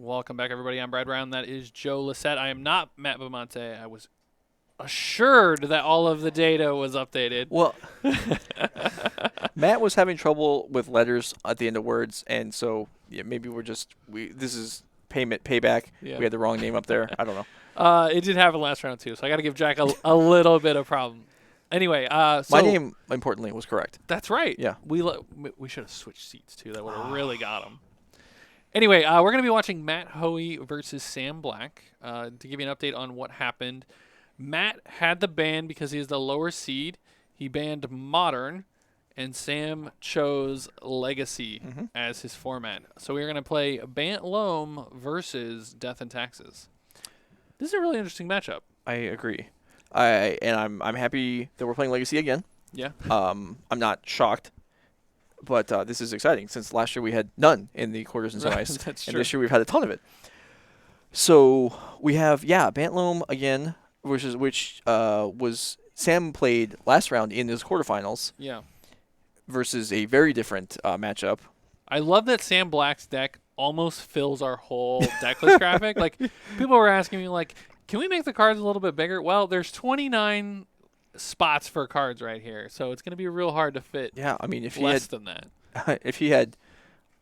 Welcome back, everybody. I'm Brad Brown. That is Joe Lissette. I am not Matt Beaumonte. I was assured that all of the data was updated. Well, Matt was having trouble with letters at the end of words, and so maybe this is payback. Yeah. We had the wrong name up there. I don't know. It did happen last round, too, so I got to give Jack a little bit of problem. Anyway, My name, importantly, was correct. That's right. Yeah. We should have switched seats, too. That would have really got him. Anyway, we're going to be watching Matt Hoey versus Sam Black. To give you an update on what happened, Matt had the ban because he is the lower seed. He banned Modern, and Sam chose Legacy as his format. So we're going to play Bant Loam versus Death and Taxes. This is a really interesting matchup. I agree. I'm happy that we're playing Legacy again. Yeah. I'm not shocked. But this is exciting since last year we had none in the quarters and semis. That's and true. this year we've had a ton of it. So we have, Bantloam again, which was Sam played last round in his quarterfinals. Yeah. Versus a very different matchup. I love that Sam Black's deck almost fills our whole deck list graphic. Like, people were asking me, like, can we make the cards a little bit bigger? Well, there's 29 spots for cards right here, so it's going to be real hard to fit. Yeah, I mean, if less than that, if he had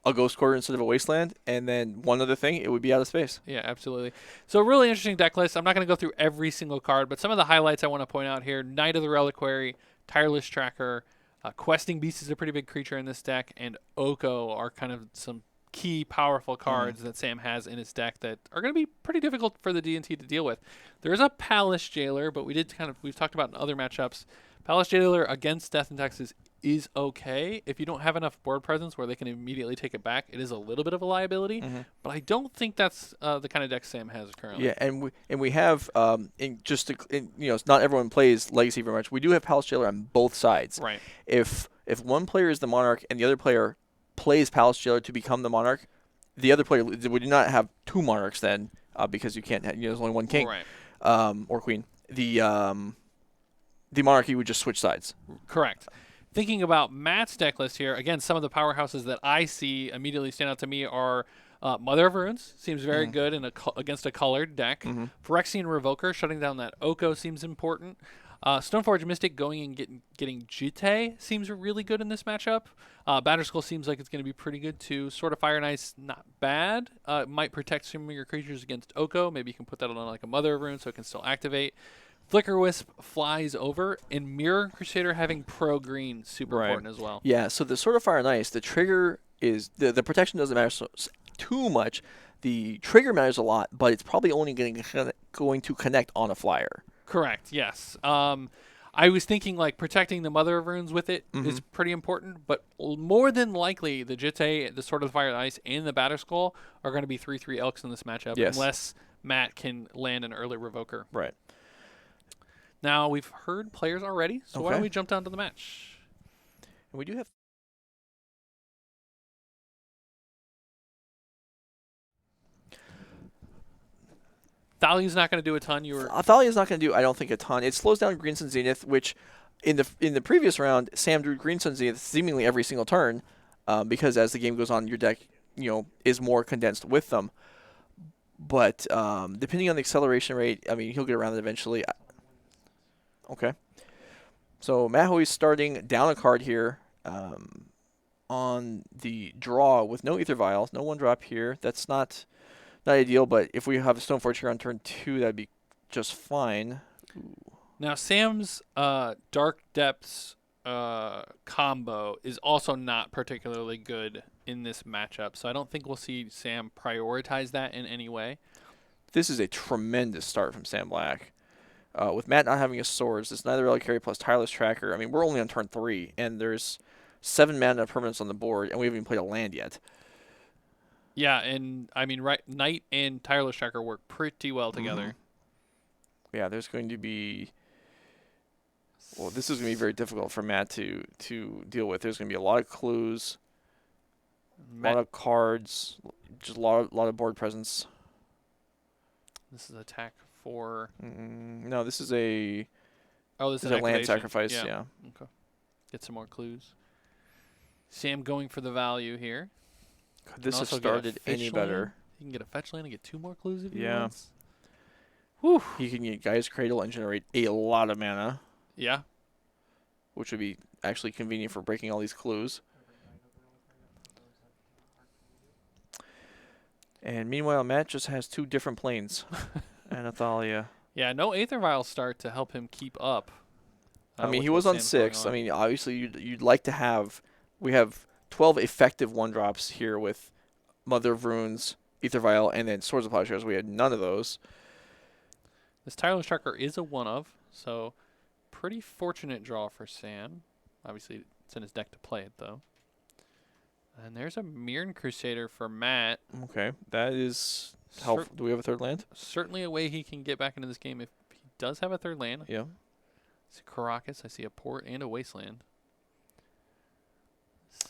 a Ghost Quarter instead of a Wasteland, and then one other thing, it would be out of space. Yeah, absolutely. So a really interesting deck list. I'm not going to go through every single card, but some of the highlights I want to point out here: Knight of the Reliquary, Tireless Tracker, Questing Beast is a pretty big creature in this deck, and Oko are kind of some key powerful cards that Sam has in his deck that are going to be pretty difficult for the D&T to deal with. There is a Palace Jailer, but we've talked about in other matchups. Palace Jailer against Death and Taxes is okay if you don't have enough board presence where they can immediately take it back. It is a little bit of a liability, but I don't think that's the kind of deck Sam has currently. Yeah, and we have not everyone plays Legacy very much. We do have Palace Jailer on both sides. Right. If one player is the Monarch and the other player plays Palace Jailer to become the Monarch, the other player we do not have two Monarchs then because you can't have, there's only one king or queen. The Monarchy would just switch sides. Correct. Thinking about Matt's deck list here, again, some of the powerhouses that I see immediately stand out to me are Mother of Runes, seems very good against a colored deck. Phyrexian Revoker, shutting down that Oko seems important. Stoneforge Mystic going and getting Jite seems really good in this matchup. Batterskull seems like it's going to be pretty good too. Sword of Fire and Ice, not bad. Might protect some of your creatures against Oko. Maybe you can put that on like a Mother of Runes so it can still activate. Flicker Wisp flies over, and Mirror Crusader having pro green super important as well. Yeah, so the Sword of Fire and Ice, the trigger is the protection doesn't matter too much. The trigger matters a lot, but it's probably only going to connect on a flyer. Correct. Yes. I was thinking like protecting the Mother of Runes with it is pretty important, but more than likely the Jite, the Sword of the Fire and Ice, and the Batterskull are going to be 3/3 Elks in this matchup unless Matt can land an early Revoker. Right. Now, we've heard players already, so why don't we jump down to the match? And we do have... Thalia's not going to do a ton. Thalia's not going to do, I don't think, a ton. It slows down Green Sun Zenith, which in the previous round, Sam drew Green Sun Zenith seemingly every single turn because as the game goes on, your deck is more condensed with them. But depending on the acceleration rate, I mean, he'll get around it eventually. Okay. So Matt Hoey's starting down a card here on the draw with no Ether Vials, no one drop here. That's not ideal, but if we have a Stoneforge here on turn 2, that'd be just fine. Ooh. Now, Sam's Dark Depths combo is also not particularly good in this matchup, so I don't think we'll see Sam prioritize that in any way. This is a tremendous start from Sam Black. With Matt not having his swords, it's neither Reliquary plus Tireless Tracker. I mean, we're only on turn 3, and there's 7 mana permanents on the board, and we haven't even played a land yet. Yeah, and I mean, Knight and Tireless Tracker work pretty well together. Yeah, there's going to be... Well, this is going to be very difficult for Matt to deal with. There's going to be a lot of clues, a lot of cards, just a lot of board presence. This is attack for... No, this is a... Oh, this is a land sacrifice, yeah. Okay. Get some more clues. Sam going for the value here. Could this have started any better? He can get a fetch land and get 2 more clues if he Yeah. wants. Whew. He can get Gaia's Cradle and generate a lot of mana, Yeah. which would be actually convenient for breaking all these clues. And meanwhile, Matt just has 2 different planes and Athalia. Yeah, no Aether Vial start to help him keep up. I mean, with he what was on Sam's going 6. I mean, obviously, you'd like to have. We have 12 effective 1-drops here with Mother of Runes, Aether Vial, and then Swords of Plowshares. We had none of those. This Tireless Tracker is a one of, so pretty fortunate draw for Sam. Obviously, it's in his deck to play it, though. And there's a Mirren Crusader for Matt. Okay, that is helpful. Do we have a 3rd land? Certainly a way he can get back into this game if he does have a 3rd land. Yeah. I see Caracas, I see a Port and a Wasteland.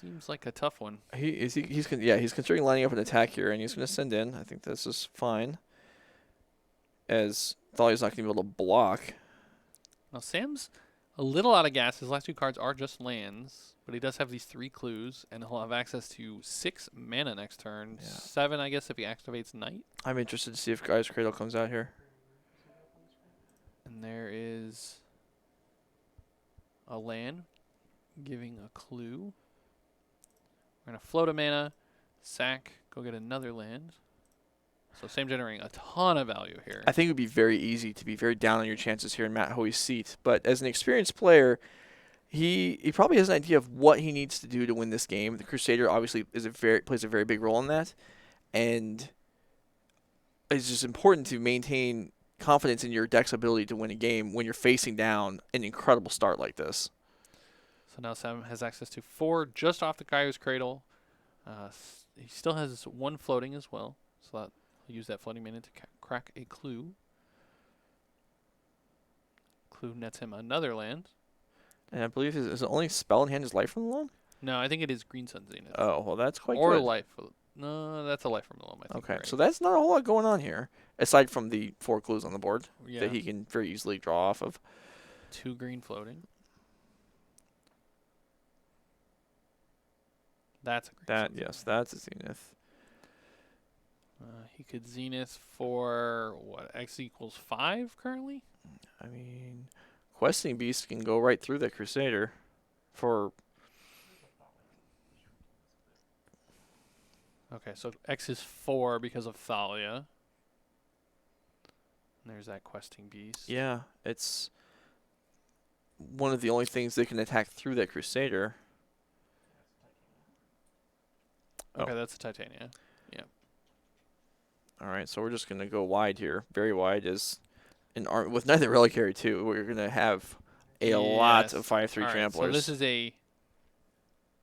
Seems like a tough one. He's considering lining up an attack here, and he's going to send in. I think this is fine, as Thalia's not going to be able to block. Now, Sam's a little out of gas. His last 2 cards are just lands, but he does have these 3 clues, and he'll have access to 6 mana next turn. Yeah. 7, I guess, if he activates Night. I'm interested to see if Gaia's Cradle comes out here. And there is a land giving a clue. We're going to float a mana, sack, go get another land. So Sam generating a ton of value here. I think it would be very easy to be very down on your chances here in Matt Hoey's seat. But as an experienced player, he probably has an idea of what he needs to do to win this game. The Crusader obviously plays a very big role in that. And it's just important to maintain confidence in your deck's ability to win a game when you're facing down an incredible start like this. So now Sam has access to 4 just off the Gaia's Cradle. He still has 1 floating as well. So that he'll use that floating mana to crack a clue. Clue nets him another land. And I believe his only spell in hand is Life from the Loam? No, I think it is Green Sun Zenith. Oh, well, that's quite or good. Life. No, that's a Life from the Loam, I think. Okay, right. so that's not a whole lot going on here, aside from the 4 clues on the board Yeah. that he can very easily draw off of. 2 green floating. That's a green Sun Yes, Zenith. that's a Zenith. He could Zenith for, what, X equals 5 currently? I mean, Questing Beast can go right through that Crusader for... Okay, so X is 4 because of Thalia. And there's that Questing Beast. Yeah, it's one of the only things that can attack through that Crusader. Okay, Oh. that's a Titania. Yeah. All right, so we're just going to go wide here. Very wide is an arm with neither Reliquary too. We're going to have a lot of 5/3 All right, tramplers. so this is a...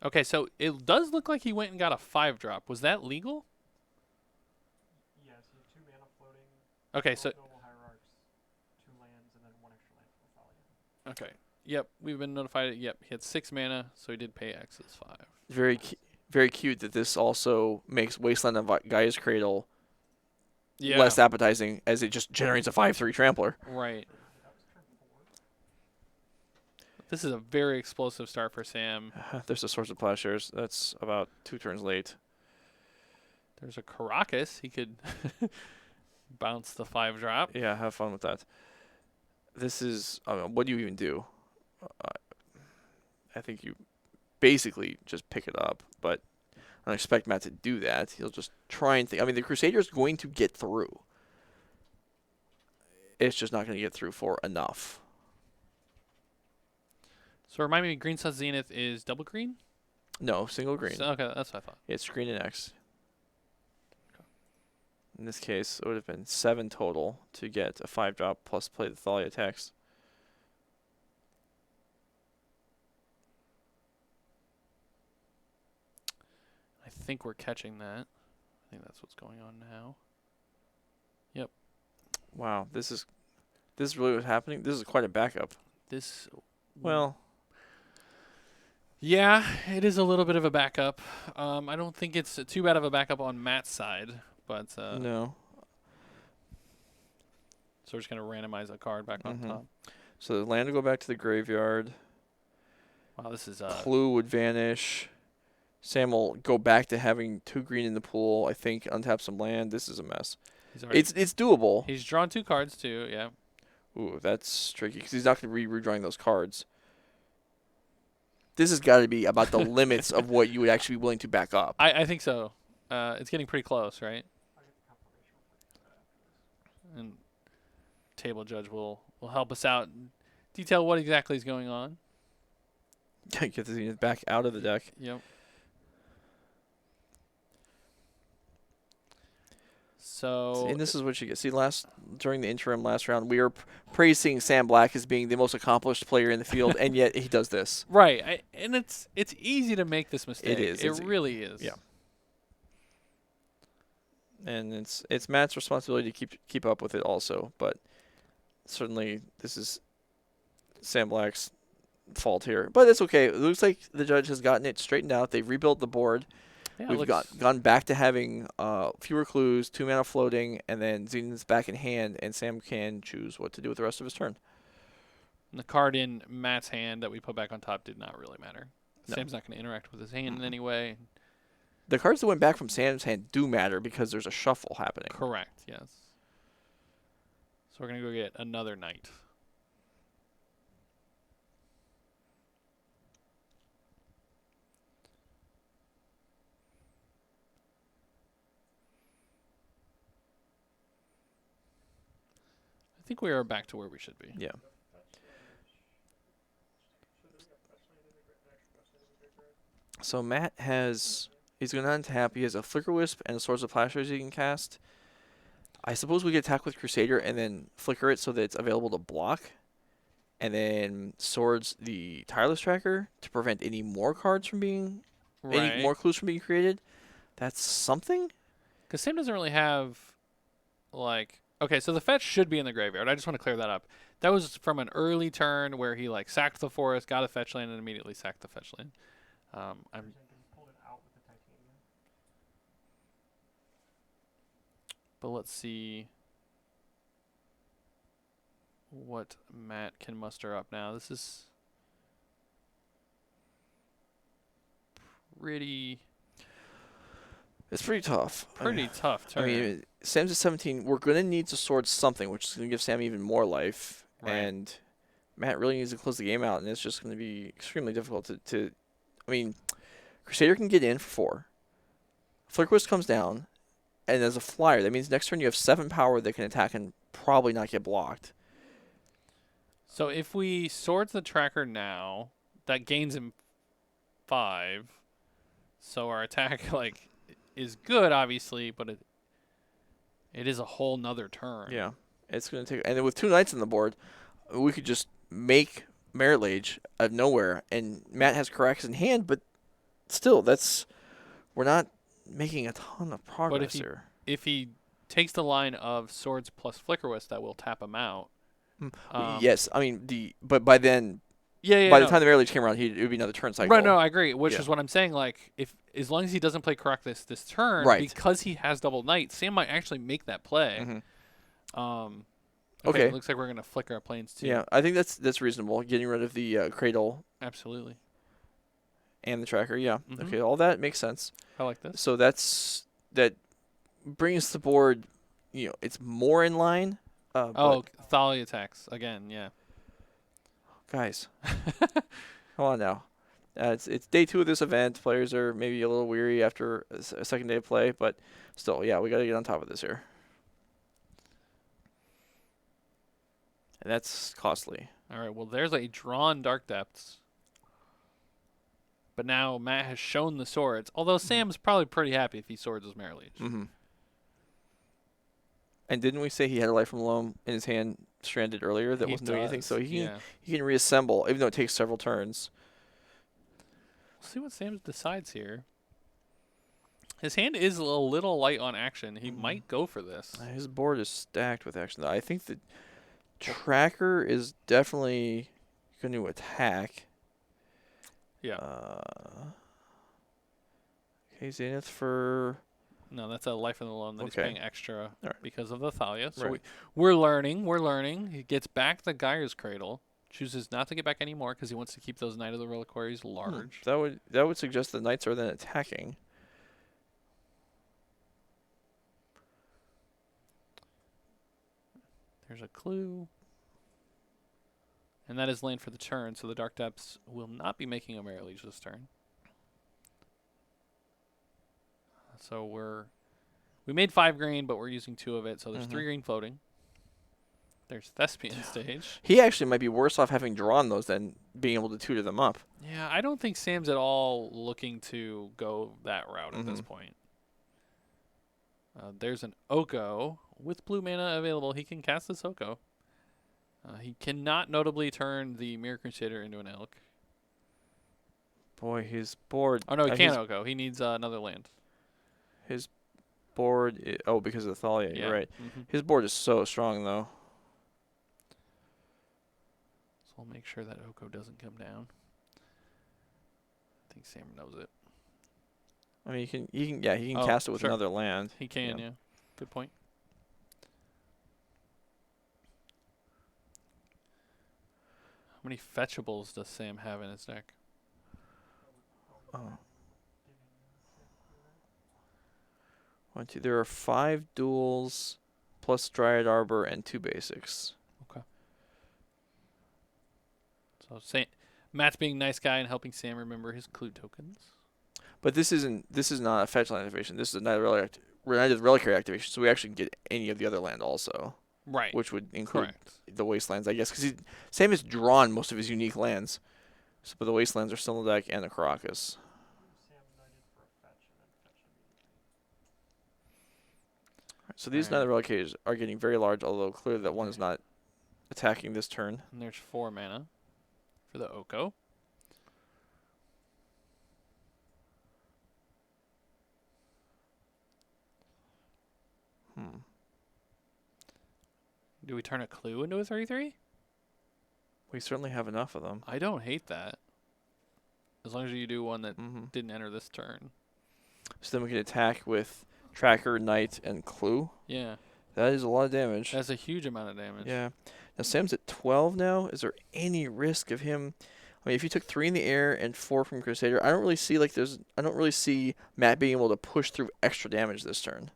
Okay, so it does look like he went and got a 5-drop. Was that legal? Yes, you have 2 mana floating. Okay, so... Noble Hierarchs, 2 lands, and then 1 extra land for Thalia. Okay. Yep, we've been notified. Yep, he had 6 mana, so he did pay X's 5. Very cute that this also makes Wasteland of Gaia's Cradle Yeah. less appetizing, as it just generates a 5/3 trampler. Right. This is a very explosive start for Sam. There's a Swords of Plowshares. That's about 2 turns late. There's a Caracas. He could bounce the 5-drop. Yeah, have fun with that. This is... what do you even do? I think you basically just pick it up, but I don't expect Matt to do that. He'll just try and think. I mean, the Crusader's going to get through. It's just not going to get through for enough. So remind me, Green Sun Zenith is double green? No, single green. So, okay, that's what I thought. It's green and X. In this case, it would have been 7 total to get a 5-drop plus play the Thalia text. I think we're catching that. I think that's what's going on now. Yep. Wow, this is really what's happening. This is quite a backup. This... Well, yeah, it is a little bit of a backup. I don't think it's too bad of a backup on Matt's side, but no. so we're just gonna randomize a card back on top. So the land will go back to the graveyard. Wow, this is Clue would vanish. Sam will go back to having 2 green in the pool. I think untap some land. This is a mess. It's doable. He's drawn 2 cards too. Yeah. Ooh, that's tricky because he's not going to be redrawing those cards. This has got to be about the limits of what you would actually be willing to back up. I think so. It's getting pretty close, right? I'll get the confirmation. And table judge will help us out and detail what exactly is going on. Get the Zenith back out of the deck. Yep. So And this is what you get. See, during the interim last round, we were praising Sam Black as being the most accomplished player in the field, and yet he does this. right, and it's easy to make this mistake. It is. It really is. Yeah. And it's Matt's responsibility to keep up with it also, but certainly this is Sam Black's fault here. But it's okay. It looks like the judge has gotten it straightened out. They've rebuilt the board. Yeah, We've gone back to having fewer clues, 2 mana floating, and then Zenith's back in hand, and Sam can choose what to do with the rest of his turn. the card in Matt's hand that we put back on top did not really matter. No. Sam's not going to interact with his hand in any way. The cards that went back from Sam's hand do matter because there's a shuffle happening. Correct. Yes. So we're going to go get another knight. I think we are back to where we should be. Yeah. So Matt he's going to untap. He has a Flicker Wisp and a Swords of Plowshares he can cast. I suppose we could attack with Crusader and then flicker it so that it's available to block. And then Swords the Tireless Tracker to prevent any more cards from being, any more clues from being created. That's something? Because Sam doesn't really have, like... Okay, so the fetch should be in the graveyard. I just want to clear that up. That was from an early turn where he, like, sacked the forest, got a fetch land, and immediately sacked the fetch land. I'm Pulled it out with the titanium. But let's see what Matt can muster up now. This is pretty It's pretty tough. tough turn. I mean, Sam's at 17. We're going to need to sword something, which is going to give Sam even more life. Right. And Matt really needs to close the game out, and it's just going to be extremely difficult to I mean, Crusader can get in for 4. Flickerwist comes down, and as a flyer, that means next turn you have 7 power that can attack and probably not get blocked. So if we swords the tracker now, that gains him 5. So our attack like is good, obviously, but it is a whole nother turn. Yeah, it's going to take, and then with 2 knights on the board, we could just make Merit Lage out of nowhere, and Matt has Carax in hand, but still, we're not making a ton of progress here. If he takes the line of swords plus Flickerwist, that will tap him out. Yes, I mean but by then, by the time the Merit Lage came around, it would be another turn cycle. Right, no, I agree. Which is what I'm saying. Like, if as long as he doesn't play Carax this turn, because he has double knight, Sam might actually make that play. Mm-hmm. Okay, it looks like we're gonna flicker our planes too. Yeah, I think that's reasonable. Getting rid of the cradle. Absolutely. And the tracker, yeah. Mm-hmm. Okay, all that makes sense. I like this. So that brings the board, it's more in line. Thalia attacks again, yeah. Guys, come on now. It's day 2 of this event. Players are maybe a little weary after a second day of play, but still, yeah, we got to get on top of this here. And that's costly. All right, well, there's a drawn Dark Depths. But now Matt has shown the swords, although Sam's probably pretty happy if he swords his Merit Lage. Mm-hmm. And didn't we say he had a Life from Loam in his hand stranded earlier that wasn't doing anything? So he can reassemble, even though it takes several turns. We'll see what Sam decides here. His hand is a little light on action. He might go for this. His board is stacked with action. I think the tracker is definitely going to attack. Yeah. Okay, Zenith for... No, that's a Life in the Loam that he's paying extra right. because of the Thalia. So right. we're learning. He gets back the Gaia's Cradle. chooses not to get back any more because he wants to keep those Knight of the Reliquaries large. That would suggest the knights are then attacking. There's a clue. And that is land for the turn, so the Dark Depths will not be making a Mirror Liege this turn. So we made 5 green, but we're using 2 of it, so there's 3 green floating. There's Thespian Stage. He actually might be worse off having drawn those than being able to tutor them up. Yeah, I don't think Sam's at all looking to go that route at this point. There's an Oko. With blue mana available, he can cast this Oko. He cannot notably turn the Mirror Crusader into an Elk. Boy, his board... Oh, no, he can't Oko. He needs another land. His board... because of the Thalia, Yeah. You're right. His board is so strong, though. So we'll make sure that Oko doesn't come down. I think Sam knows it. I mean, he can cast it with another land. He can, yeah. Good point. How many fetchables does Sam have in his deck? Oh. 1, 2. There are 5 duels plus Dryad Arbor and 2 basics. Okay. So Matt's being a nice guy and helping Sam remember his clue tokens. But this is not a fetch land activation. This is a Knight of the Reliquary activation, so we actually can get any of the other land also. Right. Which would include the Wastelands, I guess, because Sam has drawn most of his unique lands. So, but the Wastelands are still in the deck, and the Caracas. Sam knighted for a fetch and then fetch immediately. So these Knight of the Reliquaries are getting very large, although clearly that one is not attacking this turn. And there's 4 mana for the Oko. Do we turn a clue into a 3/3? We certainly have enough of them. I don't hate that. As long as you do one that didn't enter this turn. So then we can attack with Tracker, Knight, and Clue. Yeah. That is a lot of damage. That's a huge amount of damage. Yeah. Now Sam's at 12 now. Is there any risk of him? I mean, if you took 3 in the air and 4 from Crusader, I don't really see Matt being able to push through extra damage this turn.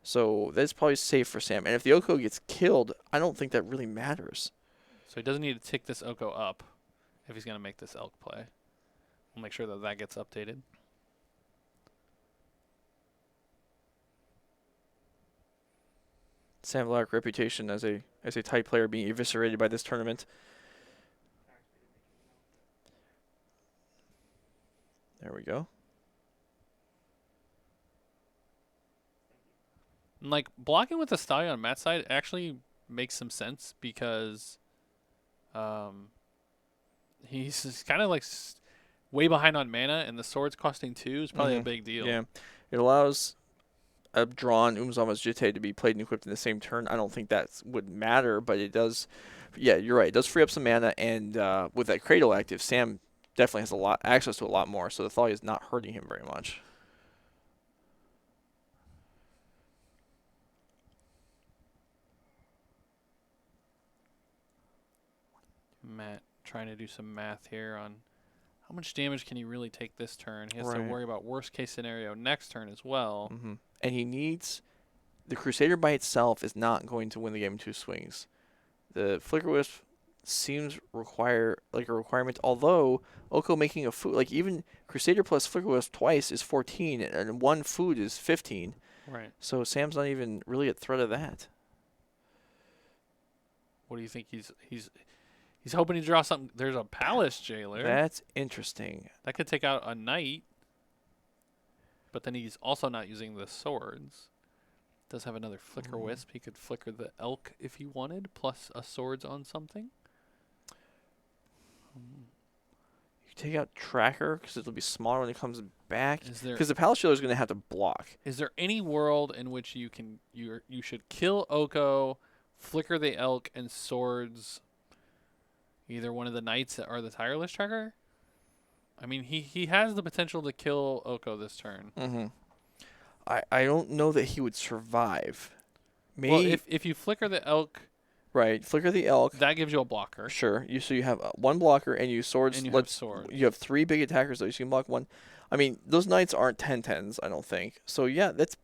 So that's probably safe for Sam. And if the Oko gets killed, I don't think that really matters. So he doesn't need to tick this Oko up if he's going to make this Elk play. We'll make sure that gets updated. Sam Lark reputation as a tight player being eviscerated by this tournament. There we go. And like blocking with the Stallion on Matt's side actually makes some sense because he's kind of like way behind on mana, and the sword's costing 2 is probably a big deal. Yeah, it allows a drawn Umzama's Jitte to be played and equipped in the same turn. I don't think that would matter, but it does. Yeah, you're right. It does free up some mana, and with that Cradle active, Sam definitely has access to a lot more, so the Thalia is not hurting him very much. Matt trying to do some math here on how much damage can he really take this turn. He has to worry about worst case scenario next turn as well. And he needs the Crusader by itself is not going to win the game in 2 swings. The Flicker Wisp seems require like a requirement, although Oko making a food, like even Crusader plus Flicker Wisp twice is 14 and 1 food is 15. Right. So Sam's not even really at threat of that. What do you think he's hoping to draw something? There's a Palace Jailer. That's interesting. That could take out a knight, but then he's also not using the swords. Does have another Flicker Wisp. He could flicker the Elk if he wanted, plus a swords on something. You take out Tracker because it'll be smaller when it comes back. Because the Palace Jailer is going to have to block. Is there any world in which you should kill Oko, flicker the Elk, and swords either one of the knights or the Tireless Tracker? I mean, he has the potential to kill Oko this turn. I don't know that he would survive. Well, if you flicker the Elk Right. Flicker the elk. That gives you a blocker. Sure. So you have one blocker and you swords. And you have swords. You have 3 big attackers though. So you can block one. I mean, those knights aren't 10/10s, I don't think. So yeah, that's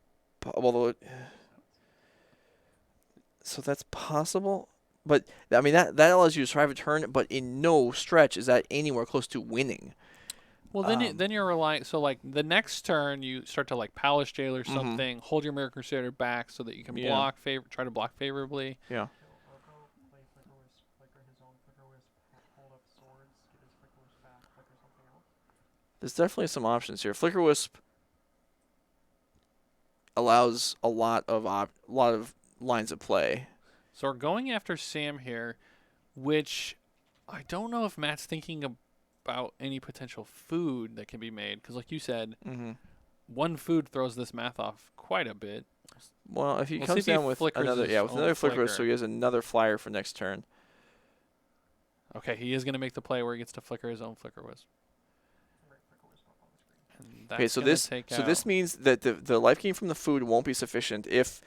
so that's possible. But I mean that allows you to survive a turn, but in no stretch is that anywhere close to winning. Well, then you're relying. So like the next turn, you start to like Palace Jail or something. Hold your Mirror Crusader back so that you can try to block favorably. Yeah. Oko, play Flicker Wisp, flicker his own Flicker Wisp, hold up swords, get his Flicker Wisp back, flicker something else. There's definitely some options here. Flicker Wisp allows a lot of lines of play. So we're going after Sam here, which I don't know if Matt's thinking about any potential food that can be made. Because like you said, one food throws this math off quite a bit. Well, if he We'll comes see if down he with flickers another, his with own another Flicker Wisp, so flicker. he has another flyer for next turn. Okay, he is going to make the play where he gets to flicker his own Flicker Wisp. Right, Flicker Wisp up on the screen. And Okay, that's so gonna this take so out- this means that the life gain from the food won't be sufficient if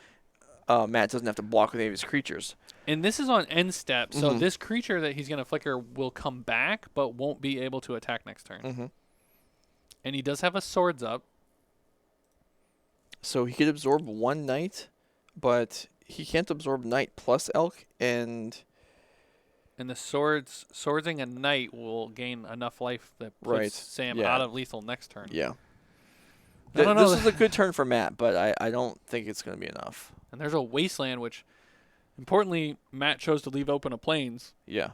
Matt doesn't have to block with any of his creatures. And this is on end step, so this creature that he's going to flicker will come back, but won't be able to attack next turn. And he does have a swords up. So he could absorb one knight, but he can't absorb knight plus elk, and the swordsing a knight will gain enough life that puts Sam out of lethal next turn. yeah. I don't know. This is a good turn for Matt, but I don't think it's going to be enough. And there's a wasteland, which, importantly, Matt chose to leave open a plains. Yeah.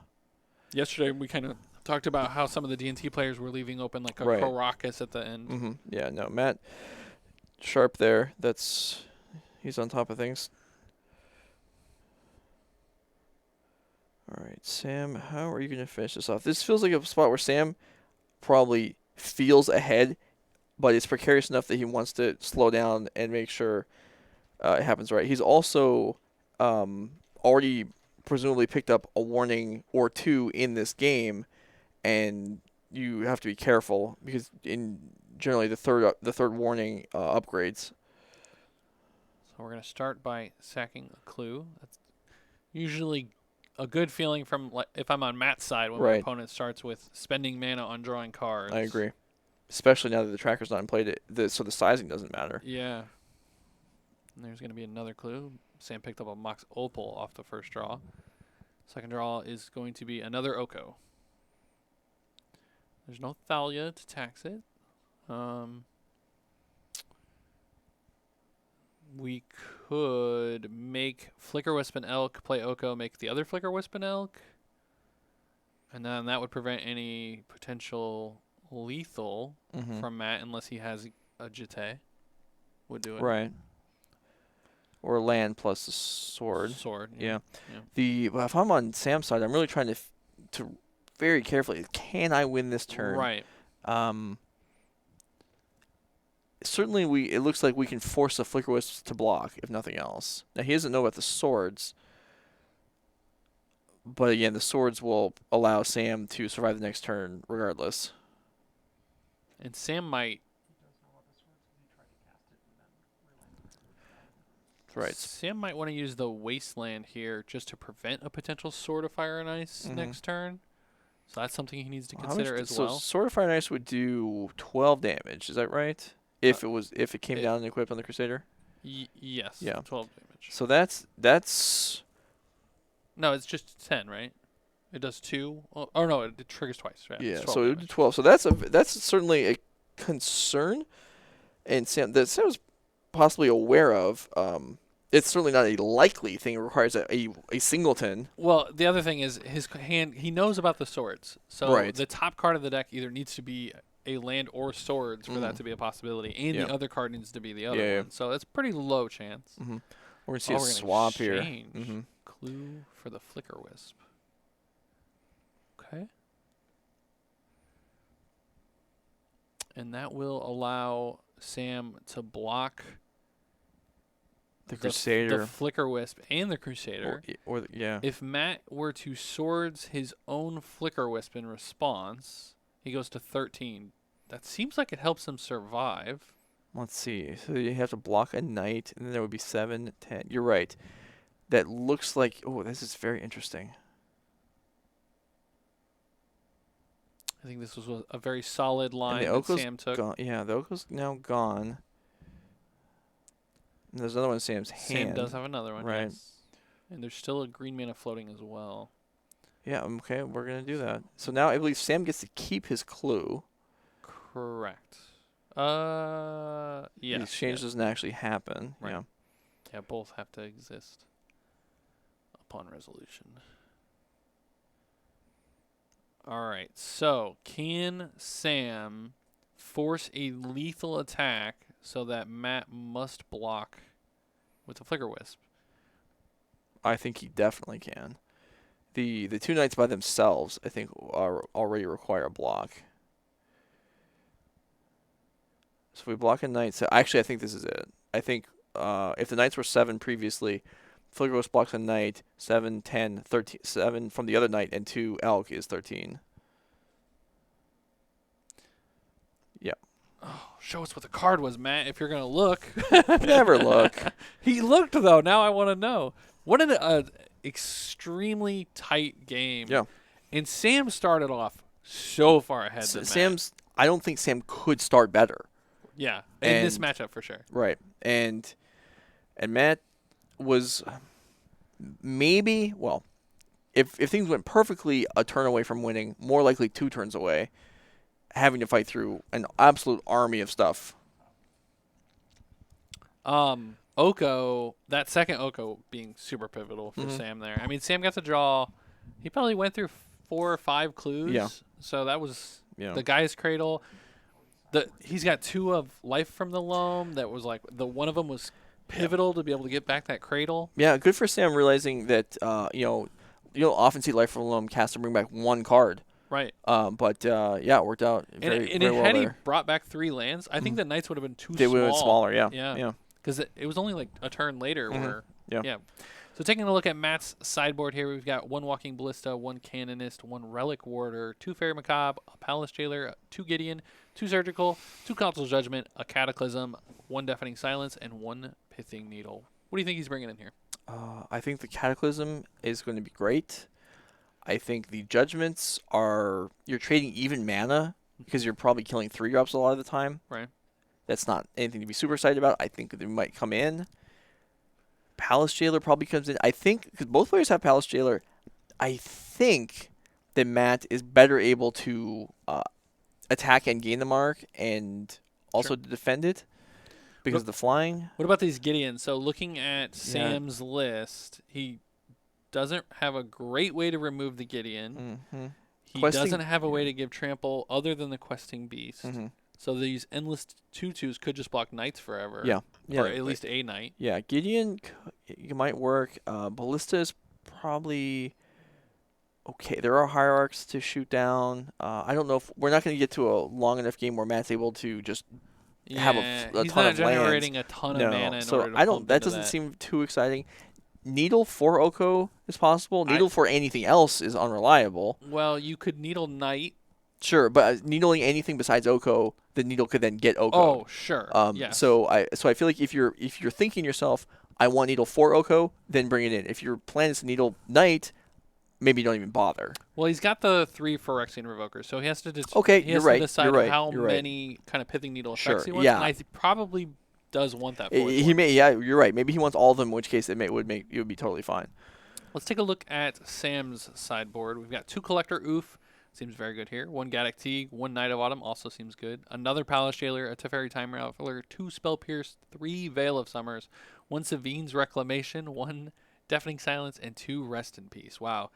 Yesterday, we kind of talked about how some of the D&T players were leaving open like a Right. Caracas at the end. Yeah, no, Matt sharp there. He's on top of things. All right, Sam, how are you going to finish this off? This feels like a spot where Sam probably feels ahead, but it's precarious enough that he wants to slow down and make sure it happens right. He's also already presumably picked up a warning or two in this game, and you have to be careful because generally the third warning upgrades. So we're going to start by sacking a clue. That's usually a good feeling from if I'm on Matt's side when my opponent starts with spending mana on drawing cards. I agree. Especially now that the tracker's not in play, so the sizing doesn't matter. Yeah. And there's going to be another clue. Sam picked up a Mox Opal off the first draw. Second draw is going to be another Oko. There's no Thalia to tax it. We could make Flicker Wisp and Elk, play Oko, make the other Flicker Wisp and Elk. And then that would prevent any potential lethal from Matt unless he has a Jete. Would do it. Right. Or land plus a sword. Yeah. Well, if I'm on Sam's side, I'm really trying to very carefully. Can I win this turn? Right. Certainly, it looks like we can force the Flicker Wisps to block, if nothing else. Now he doesn't know about the swords, but again, the swords will allow Sam to survive the next turn regardless. And Sam might. He does know about the swords because he tried to cast it and then realized. Right. Sam might want to use the Wasteland here just to prevent a potential Sword of Fire and Ice next turn. So that's something he needs to consider as well. So Sword of Fire and Ice would do 12 damage. Is that right? If it came down and equipped on the Crusader. Yes. Yeah. 12 damage. So that's. No, it's just 10, right? It does 2. Oh no, it triggers twice. Right? Yeah. It's 12 So it would do damage. 12. So that's certainly a concern, and Sam's possibly aware of. It's certainly not a likely thing. It requires a singleton. Well, the other thing is his hand. He knows about the swords. So Right. the top card of the deck either needs to be a land or swords for that to be a possibility, and the other card needs to be the other one. So it's pretty low chance. We're gonna see Oh, a we're gonna swap here. exchange. Clue for the Flicker Wisp. Okay. And that will allow Sam to block The Crusader. the Flicker Wisp and the Crusader. Yeah. If Matt were to swords his own Flicker Wisp in response, he goes to 13. That seems like it helps him survive. Let's see. So you have to block a knight, and then there would be 7, 10. You're right. that looks like, oh, this is very interesting. I think this was a very solid And line the that Oko's Sam took. gone. Yeah, the Oko's now gone. And there's another one in Sam's hand. Sam does have another one, Right. yes. And there's still a green mana floating as well. Yeah, okay, we're going to do that. So now I believe Sam gets to keep his clue. Correct. The Yeah. exchange doesn't actually happen. Right. Yeah. Yeah, both have to exist upon resolution. All right. So, can Sam force a lethal attack so that Matt must block with the Flicker Wisp? I think he definitely can. The two knights by themselves, I think, already require a block. So if we block a knight, so actually I think this is it. I think if the knights were 7 previously, Flicker Wisp blocks a knight, 7, 10, 13, 7 from the other knight, and 2 elk is 13. Yeah. Oh, show us what the card was, Matt, if you're going to look. Never look. He looked, though. Now I want to know. What an extremely tight game. Yeah. And Sam started off so far ahead than Matt. I don't think Sam could start better. Yeah, in this And- matchup for sure. Right. And Matt was maybe, well, if things went perfectly a turn away from winning, more likely 2 turns away, having to fight through an absolute army of stuff. Oko, that second Oko being super pivotal for Mhm. Sam there. I mean, Sam got to draw. He probably went through 4 or 5 clues. Yeah. So that was Yeah. the Guy's Cradle. He's got 2 of Life from the Loam. That was like one of them was pivotal to be able to get back that cradle. Yeah, good for Sam realizing that you'll often see Life from the Loam cast to bring back 1 card. Right. But yeah, it worked out very, And very well had he there. brought back 3 lands, I think the Knights would have been too They small. would have been smaller, yeah. Yeah. Because it was only like a turn later Mhm. where. Yeah. So taking a look at Matt's sideboard here, we've got 1 Walking Ballista, 1 Canonist, 1 Relic Warder, 2 Fairy Macabre, a Palace Jailer, 2 Gideon, 2 Surgical, 2 Council Judgment, a Cataclysm, 1 Deafening Silence, and 1 Pithing Needle. What do you think he's bringing in here? I think the Cataclysm is going to be great. I think the Judgments you're trading even mana because you're probably killing 3-drops a lot of the time. Right. That's not anything to be super excited about. I think they might come in. Palace Jailer probably comes in. I think, because both players have Palace Jailer, I think that Matt is better able to attack and gain the mark and also to defend it because of the flying. What about these Gideons? So looking at Sam's list, he doesn't have a great way to remove the Gideon. Mm-hmm. He doesn't have a way to give trample other than the Questing Beast. Mm-hmm. So these endless 2/2s could just block Knights forever. Yeah. Or at least a Knight. Yeah, Gideon it might work. Ballista is probably okay. There are hierarchs to shoot down. I don't know if we're not going to get to a long enough game where Matt's able to just have a He's ton not of generating lands. a ton of mana in so order to I don't. pump That into doesn't seem too exciting. Needle for Oko is possible. Needle for anything else is unreliable. Well, you could Needle Knight. Sure, but needling anything besides Oko, the needle could then get Oko. Oh, sure. Yes. So I feel like if you're thinking yourself, I want needle for Oko, then bring it in. If your plan is to needle Knight, maybe don't even bother. Well, he's got the 3 Phyrexian Revokers, so he has to you're right, decide you're right, how you're right. many kind of Pithing Needle Sure, effects he wants. yeah. And I probably does want that. He fourth may, yeah, you're right. Maybe he wants all of them, in which case it would be totally fine. Let's take a look at Sam's sideboard. We've got 2 Collector Oof. Seems very good here. 1 Gaddock Teague, 1 Knight of Autumn, also seems good. Another Palace Jailer, a Teferi Time Raveler, 2 Spell Pierce, 3 Veil of Summers, 1 Savine's Reclamation, 1 Deafening Silence, and 2 Rest in Peace. Wow.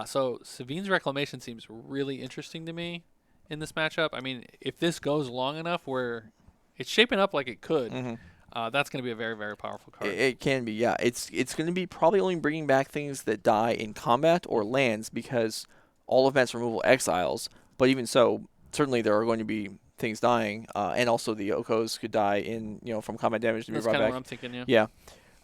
So Savine's Reclamation seems really interesting to me in this matchup. I mean, if this goes long enough where it's shaping up like it could, that's going to be a very, very powerful card. It can be, yeah. It's going to be probably only bringing back things that die in combat or lands because all of Matt's removal exiles. But even so, certainly there are going to be things dying, and also the Okos could die from combat damage to be That's brought kind of back. what I'm thinking, yeah.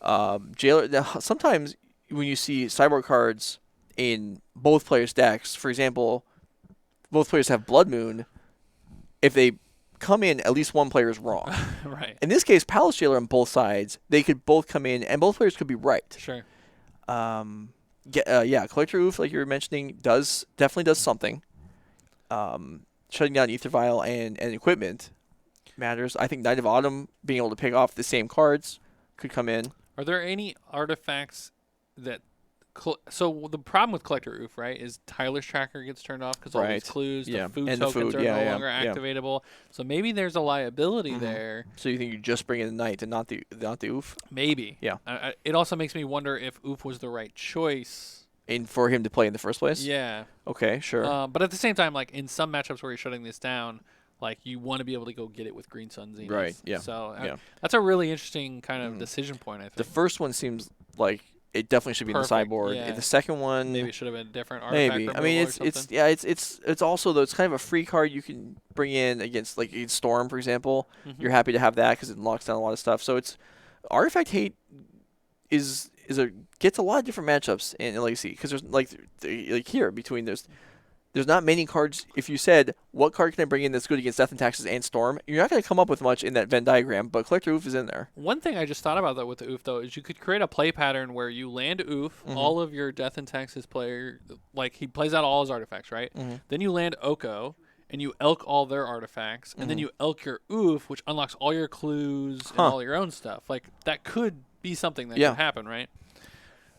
Yeah. Jailer. Now, sometimes when you see sideboard cards in both players' decks, for example, both players have Blood Moon. If they come in, at least one player is wrong. Right. In this case, Palace Jailer on both sides, they could both come in, and both players could be right. Sure. Yeah, Collector Oof, like you were mentioning, definitely does something. Shutting down Ether Vial and equipment matters. I think Knight of Autumn being able to pick off the same cards could come in. Are there any artifacts that? So the problem with Collector Oof, right, is Tyler's tracker gets turned off because all these Right. clues, the Yeah. food And the tokens food. are Yeah, no yeah, longer yeah. activatable. So maybe there's a liability Mhm. there. So you think you just bring in the Knight and not the Oof? Maybe. Yeah. It also makes me wonder if Oof was the right choice. And for him to play in the first place? Yeah. Okay, sure. But at the same time, like in some matchups where you're shutting this down, like you want to be able to go get it with Green Sun Zenith. Right, yeah, So yeah. that's a really interesting kind of Mhm. decision point, I think. The first one seems like it definitely should be in the Perfect, sideboard. yeah. The second one, Maybe it should have been a different artifact maybe. removal I mean, or something. it's also though it's kind of a free card you can bring in against Storm, for example. Mhm. You're happy to have that because it locks down a lot of stuff. So it's artifact hate gets a lot of different matchups in Legacy because there's like here between there's not many cards. If you said what card can I bring in that's good against Death and Taxes and Storm, you're not going to come up with much in that Venn diagram. But Collector Oof is in there. One thing I just thought about that with the Oof though is you could create a play pattern where you land Oof, Mhm. all of your Death and Taxes player, like he plays out all his artifacts, right? Mhm. Then you land Oko, and you elk all their artifacts, and then Mhm. you elk your Oof, which unlocks all your clues and Huh. all your own stuff. Like that could be something that Yeah. could happen, right?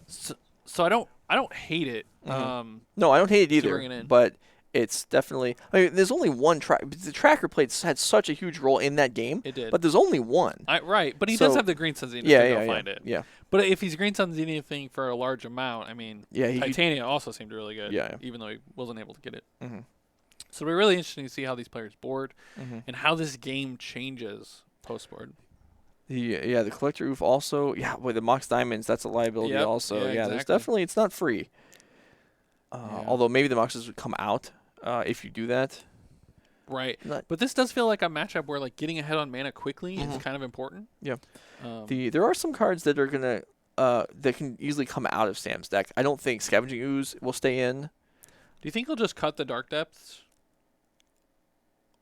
So I don't hate it. Mhm. No, I don't hate it to either. bring it in. But it's definitely. I mean, there's only one track. The tracker had such a huge role in that game. It did. But there's only one. Right, but he does So- have the Green Sun Zenith Yeah, to yeah, go yeah, find it. yeah. But if he's Green Sun Zenith thing for a large amount, I mean, Yeah, he could- Titania also seemed really good. Yeah, yeah. Even though he wasn't able to get it. Mhm. So it'll be really interesting to see how these players board Mhm. and how this game changes post board. The Collector Oof also. Yeah, with the Mox Diamonds, that's a liability Yep, also. yeah, There's exactly. definitely it's not free. Yeah. Although maybe the Moxes would come out if you do that. Right. Not- But this does feel like a matchup where like getting ahead on mana quickly is Mhm. kind of important. Yeah. Um, There are some cards that are gonna that can easily come out of Sam's deck. I don't think Scavenging Ooze will stay in. do you think he'll just cut the Dark Depths?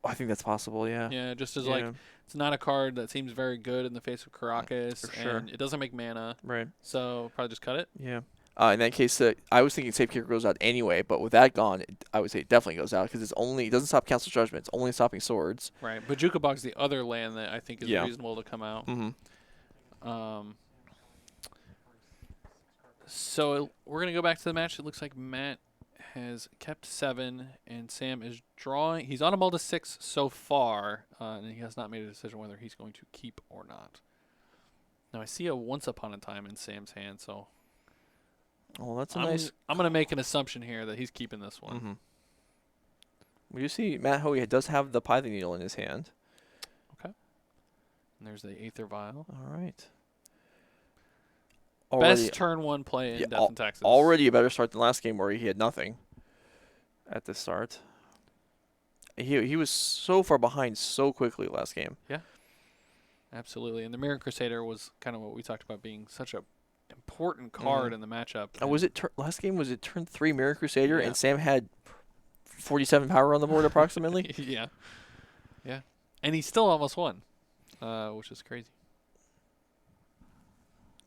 I think that's possible. Yeah. Yeah, just as Yeah. like it's not a card that seems very good in the face of Caracas, For sure. and it doesn't make mana, Right. so probably just cut it. Yeah. In that case, I was thinking Safe Kicker goes out anyway, but with that gone, I would say it definitely goes out because it doesn't stop Council Judgment. It's only stopping swords. Right. But Juka Bog's the other land that I think is Yeah. reasonable to come out. Mm-hmm. So we're gonna go back to the match. It looks like Matt has kept 7, and Sam is drawing. He's on a mull to 6 so far, and he has not made a decision whether he's going to keep or not. Now I see a Once Upon a Time in Sam's hand, so Well, that's a I'm nice. gonna make an assumption here that he's keeping this one. Mm-hmm. We do see Matt Hoey does have the Python Needle in his hand. And there's the Aether Vial. All right. Best turn 1 play in Death and Taxes. Already a better start than last game where he had nothing at the start. He was so far behind so quickly last game. Absolutely. And the Mirror Crusader was kind of what we talked about being such a important card in the matchup. Was it last game? Was it turn 3 Mirror Crusader Yeah. and Sam had 47 power on the board approximately? Yeah. Yeah. And he still almost won, which is crazy.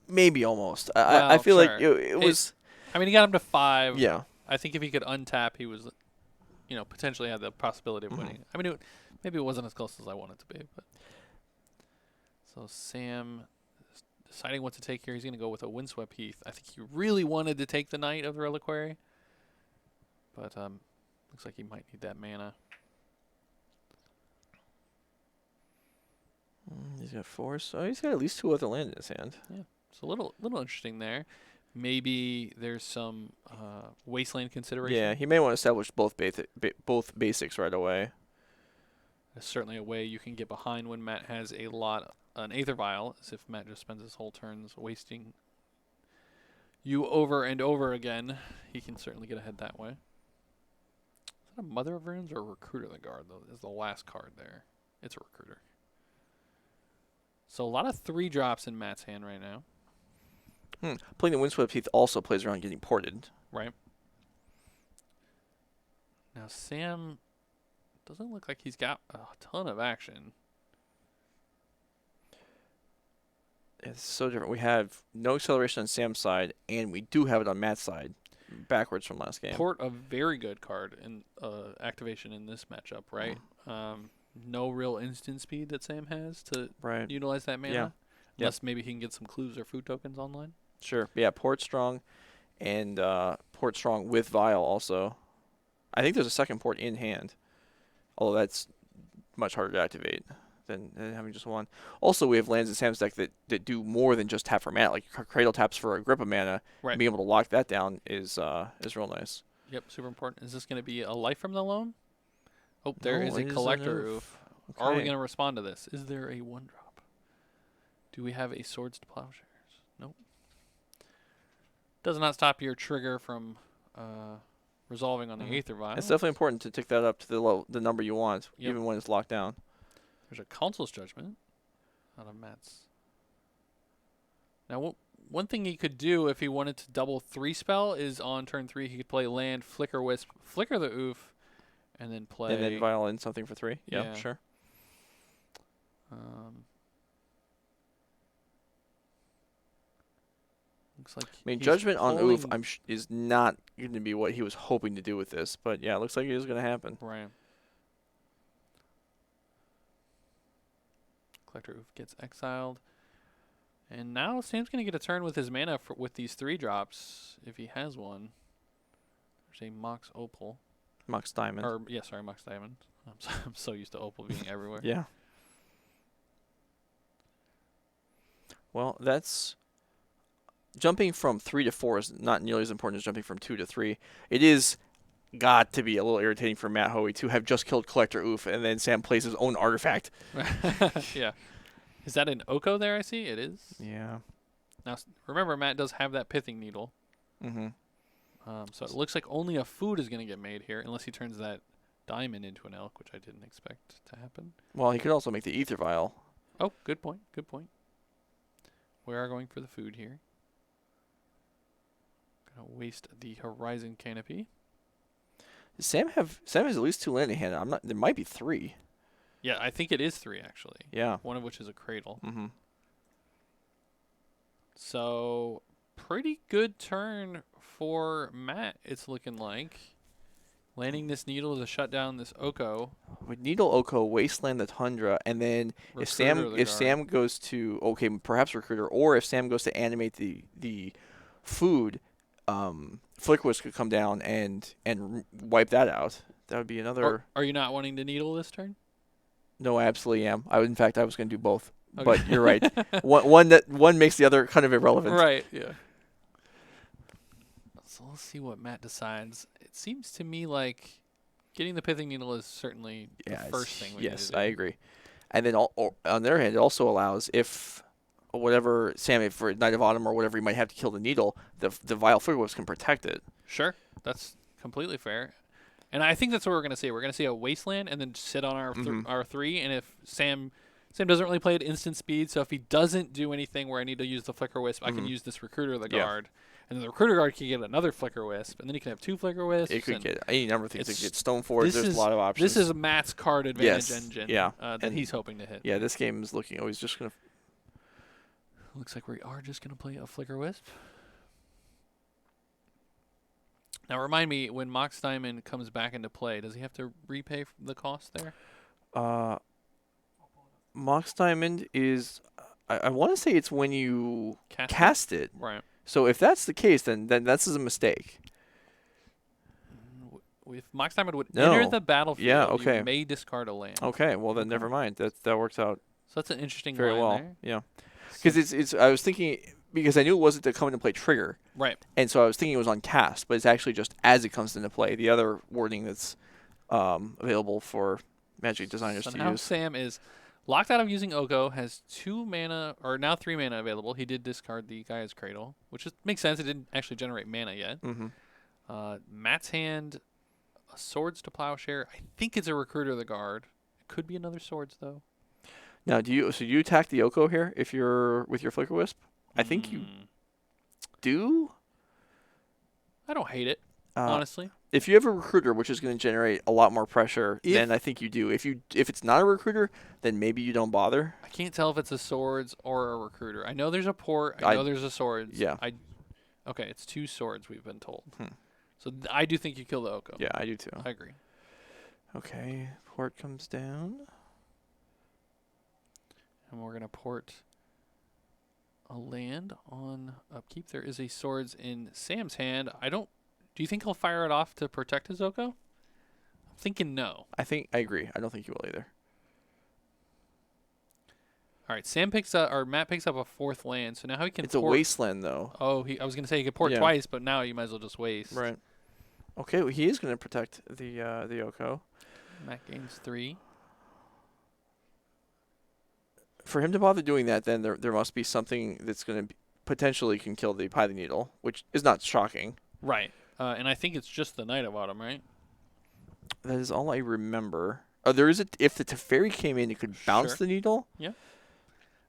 Maybe almost. Well, I feel like sure. it was. I mean, he got him to 5. Yeah. I think if he could untap, he was, potentially had the possibility of winning. I mean, maybe it wasn't as close as I want it to be, but. So Sam is deciding what to take here. He's going to go with a Windswept Heath. I think he really wanted to take the Knight of the Reliquary, but looks like he might need that mana. He's got 4. So he's got at least 2 other land in his hand. Yeah, it's a little interesting there. Maybe there's some Wasteland consideration. Yeah, he may want to establish both basics right away. That's certainly a way you can get behind when Matt has an Aether Vial, as if Matt just spends his whole turns wasting you over and over again. He can certainly get ahead that way. Is that a Mother of Runes or Recruiter the Guard, though? Is the last card there. It's a Recruiter. So a lot of 3 drops in Matt's hand right now. Playing the Windswept Heath also plays around getting ported. Right. Now Sam doesn't look like he's got a ton of action. It's so different. We have no acceleration on Sam's side, and we do have it on Matt's side, backwards from last game. Port a very good card in activation in this matchup, right? No real instant speed that Sam has to Right. utilize that mana, Yeah. unless maybe he can get some clues or food tokens online. Sure. Yeah, Port strong, and Port strong with Vial also. I think there's a second Port in hand, although that's much harder to activate than having just one. Also, we have lands in Sam's deck that do more than just tap for mana, like Cradle taps for a grip of mana. Right. And being able to lock that down is real nice. Yep, super important. Is this going to be a life from the loam? Oh, there No, is a it is collector an oof. Are we Okay. going to respond to this? Is there a 1-drop? Do we have a Swords to Plowshares? Nope. Does not stop your trigger from resolving on the Mhm. Aether Vial. It's definitely important to tick that up to the number you want, Yep. even when it's locked down. There's a Council's Judgment out of Matt's. Now, one thing he could do if he wanted to double 3-spell is on turn 3 he could play land, Flicker Wisp, Flicker the Oof, and then play... And then Vial in something for 3. Yeah. Yeah, sure. Looks like I mean, he's Judgment on Oof pulling- is not going to be what he was hoping to do with this, but yeah, it looks like it is going to happen. Right. Collector Oof gets exiled. And now Sam's going to get a turn with his mana with these 3-drops, if he has one. There's a Mox Opal. Mox Diamond. Or, yeah, sorry, Mox Diamond. I'm so used to Opal being everywhere. Yeah. Well, that's... Jumping from 3 to 4 is not nearly as important as jumping from 2 to 3. It is got to be a little irritating for Matt Hoey to have just killed Collector Oof, and then Sam plays his own artifact. Yeah. Is that an Oko there, I see? It is. Yeah. Now, remember, Matt does have that Pithing Needle. Mm-hmm. So it looks like only a food is going to get made here, unless he turns that diamond into an elk, which I didn't expect to happen. Well, he could also make the Aether Vial. Oh, good point. Good point. We are going for the food here. Gonna waste the Horizon Canopy. Does Sam has at least 2 land in hand. There might be 3. Yeah, I think it is 3, actually. Yeah. One of which is a Cradle. Mm-hmm. So, pretty good turn for Matt, it's looking like. Landing this needle to shut down this Oko. With Needle Oko, Wasteland the Tundra, and then if Sam goes to perhaps Recruiter, or if Sam goes to animate the food, Flickwist could come down and wipe that out. That would be another. Are you not wanting to needle this turn? No, I absolutely am. In fact, I was going to do both, Okay. but you're right. One makes the other kind of irrelevant. Right. Yeah. So let's see what Matt decides. It seems to me like getting the Pithing Needle is certainly the first thing we need to do. I agree. And then on the other hand, it also allows if for Night of Autumn or whatever you might have to kill the needle, the Vile Flickwhips can protect it. Sure. That's completely fair. And I think that's what we're going to see. We're going to see a Wasteland and then sit on our 3. And if Sam doesn't really play at instant speed, so if he doesn't do anything where I need to use the Flicker Wisp, I can use this Recruiter of the Guard. And then the Recruiter Guard can get another Flicker Wisp, and then he can have 2 Flicker Wisps. It could get any number of things. It could get Stoneforge. There's a lot of options. This is Matt's card advantage Yes, engine yeah. that he's hoping to hit. Yeah, this game is looking always just going to... Looks like we are just going to play a Flicker Wisp. Now, remind me, when Mox Diamond comes back into play, does he have to repay the cost there? Mox Diamond is... I want to say it's when you cast it. Right. So if that's the case, then that's a mistake. If Mox Diamond would enter the battlefield, you may discard a land. Okay, well then never mind. That works out. So that's an interesting very line well. there. Yeah, because it's. I was thinking because I knew it wasn't to come into play trigger. Right. And so I was thinking it was on cast, but it's actually just as it comes into play. The other wording that's available for Magic designers so to now use. Sam is locked out of using Oko, has 2 mana, or now 3 mana available. He did discard the Gaia's Cradle, which makes sense. It didn't actually generate mana yet. Mm-hmm. Matt's hand, a Swords to Plowshare. I think it's a Recruiter of the Guard. It could be another Swords, though. Now, do you attack the Oko here if you're with your Flicker Wisp? I think you do. I don't hate it. honestly. If you have a recruiter, which is going to generate a lot more pressure, then I think you do. If it's not a recruiter, then maybe you don't bother. I can't tell if it's a swords or a recruiter. I know there's a port. I know there's a swords. Yeah. Okay, it's 2 swords we've been told. Hmm. So I do think you kill the Oko. Yeah, I do too. I agree. Okay, port comes down. And we're going to port a land on upkeep. There is a swords in Sam's hand. Do you think he'll fire it off to protect his Oko? I'm thinking no. I agree. I don't think you will either. All right, Matt picks up a 4th land, so now he can It's a wasteland though. Oh, I was going to say he could port twice, but now you might as well just waste. Right. Okay, well, he is going to protect the Oko. Matt gains 3. For him to bother doing that, then there must be something that's going to potentially can kill the Python Needle, which is not shocking. Right. And I think it's just the Knight of Autumn, right? That is all I remember. If the Teferi came in, it could bounce the needle. Yeah.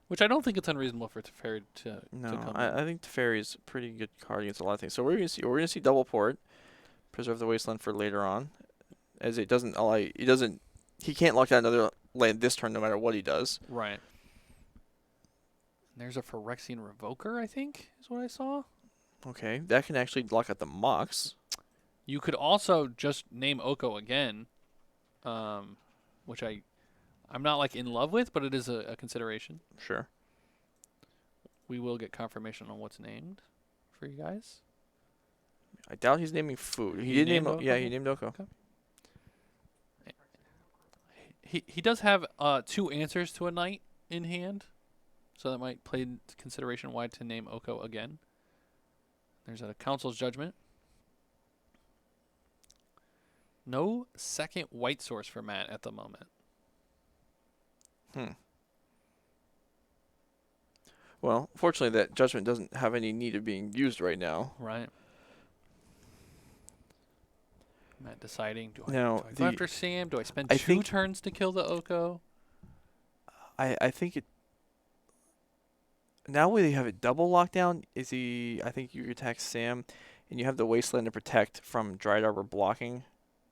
Which I don't think it's unreasonable for Teferi to come in. I think Teferi is a pretty good card against a lot of things. So we're gonna see double port, preserve the wasteland for later on, as it doesn't allow. He can't lock down another land this turn no matter what he does. Right. And there's a Phyrexian Revoker, I think, is what I saw. Okay, that can actually lock out the Mox. You could also just name Oko again, which I'm not like in love with, but it is a consideration. Sure. We will get confirmation on what's named for you guys. I doubt he's naming food. He did name Oko? Yeah, he named Oko. Okay. He does have 2 answers to a knight in hand, so that might play into consideration why to name Oko again. There's a council's judgment. No second white source for Matt at the moment. Well, fortunately, that judgment doesn't have any need of being used right now. Right. Matt deciding, do I go after Sam? Do I spend 2 turns to kill the Oko? I think it. Now we have it double lockdown. I think you attack Sam, and you have the wasteland to protect from Dried Arbor blocking.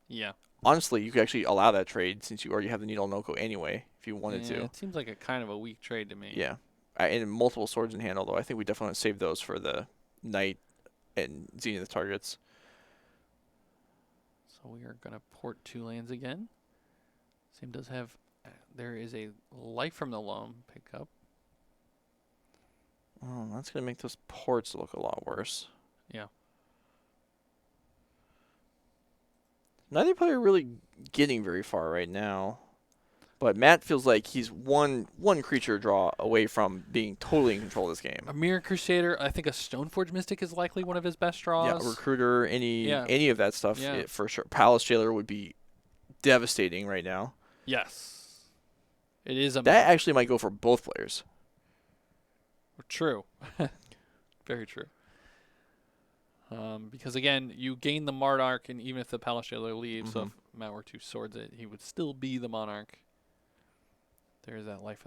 Yeah. Honestly, you could actually allow that trade since you already have the Needle and Oko anyway, if you wanted to. It seems like a kind of a weak trade to me. Yeah. And multiple swords in hand, although I think we definitely save those for the Knight and Zenith targets. So we are going to port 2 lands again. Sam does have... there is a Life from the Loam pickup. Oh, that's going to make those ports look a lot worse. Yeah. Neither player really getting very far right now. But Matt feels like he's one creature draw away from being totally in control of this game. A Mirror Crusader, I think a Stoneforge Mystic is likely one of his best draws. Yeah, Recruiter, any of that stuff, for sure. Palace Jailer would be devastating right now. Yes. It is a... That actually might go for both players. True. Very true. Because, again, you gain the Monarch, and even if the Palace Jailer leaves, so if Matt were to swords it, he would still be the Monarch. There's that Life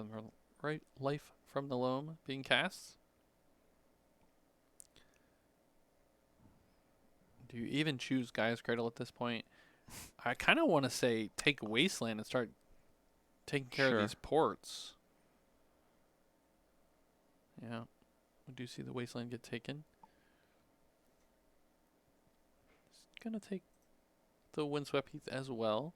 from the Loam being cast. Do you even choose Gaia's Cradle at this point? I kind of want to say take Wasteland and start taking care of these ports. Yeah. We do see the Wasteland get taken. It's going to take the Windswept Heath as well.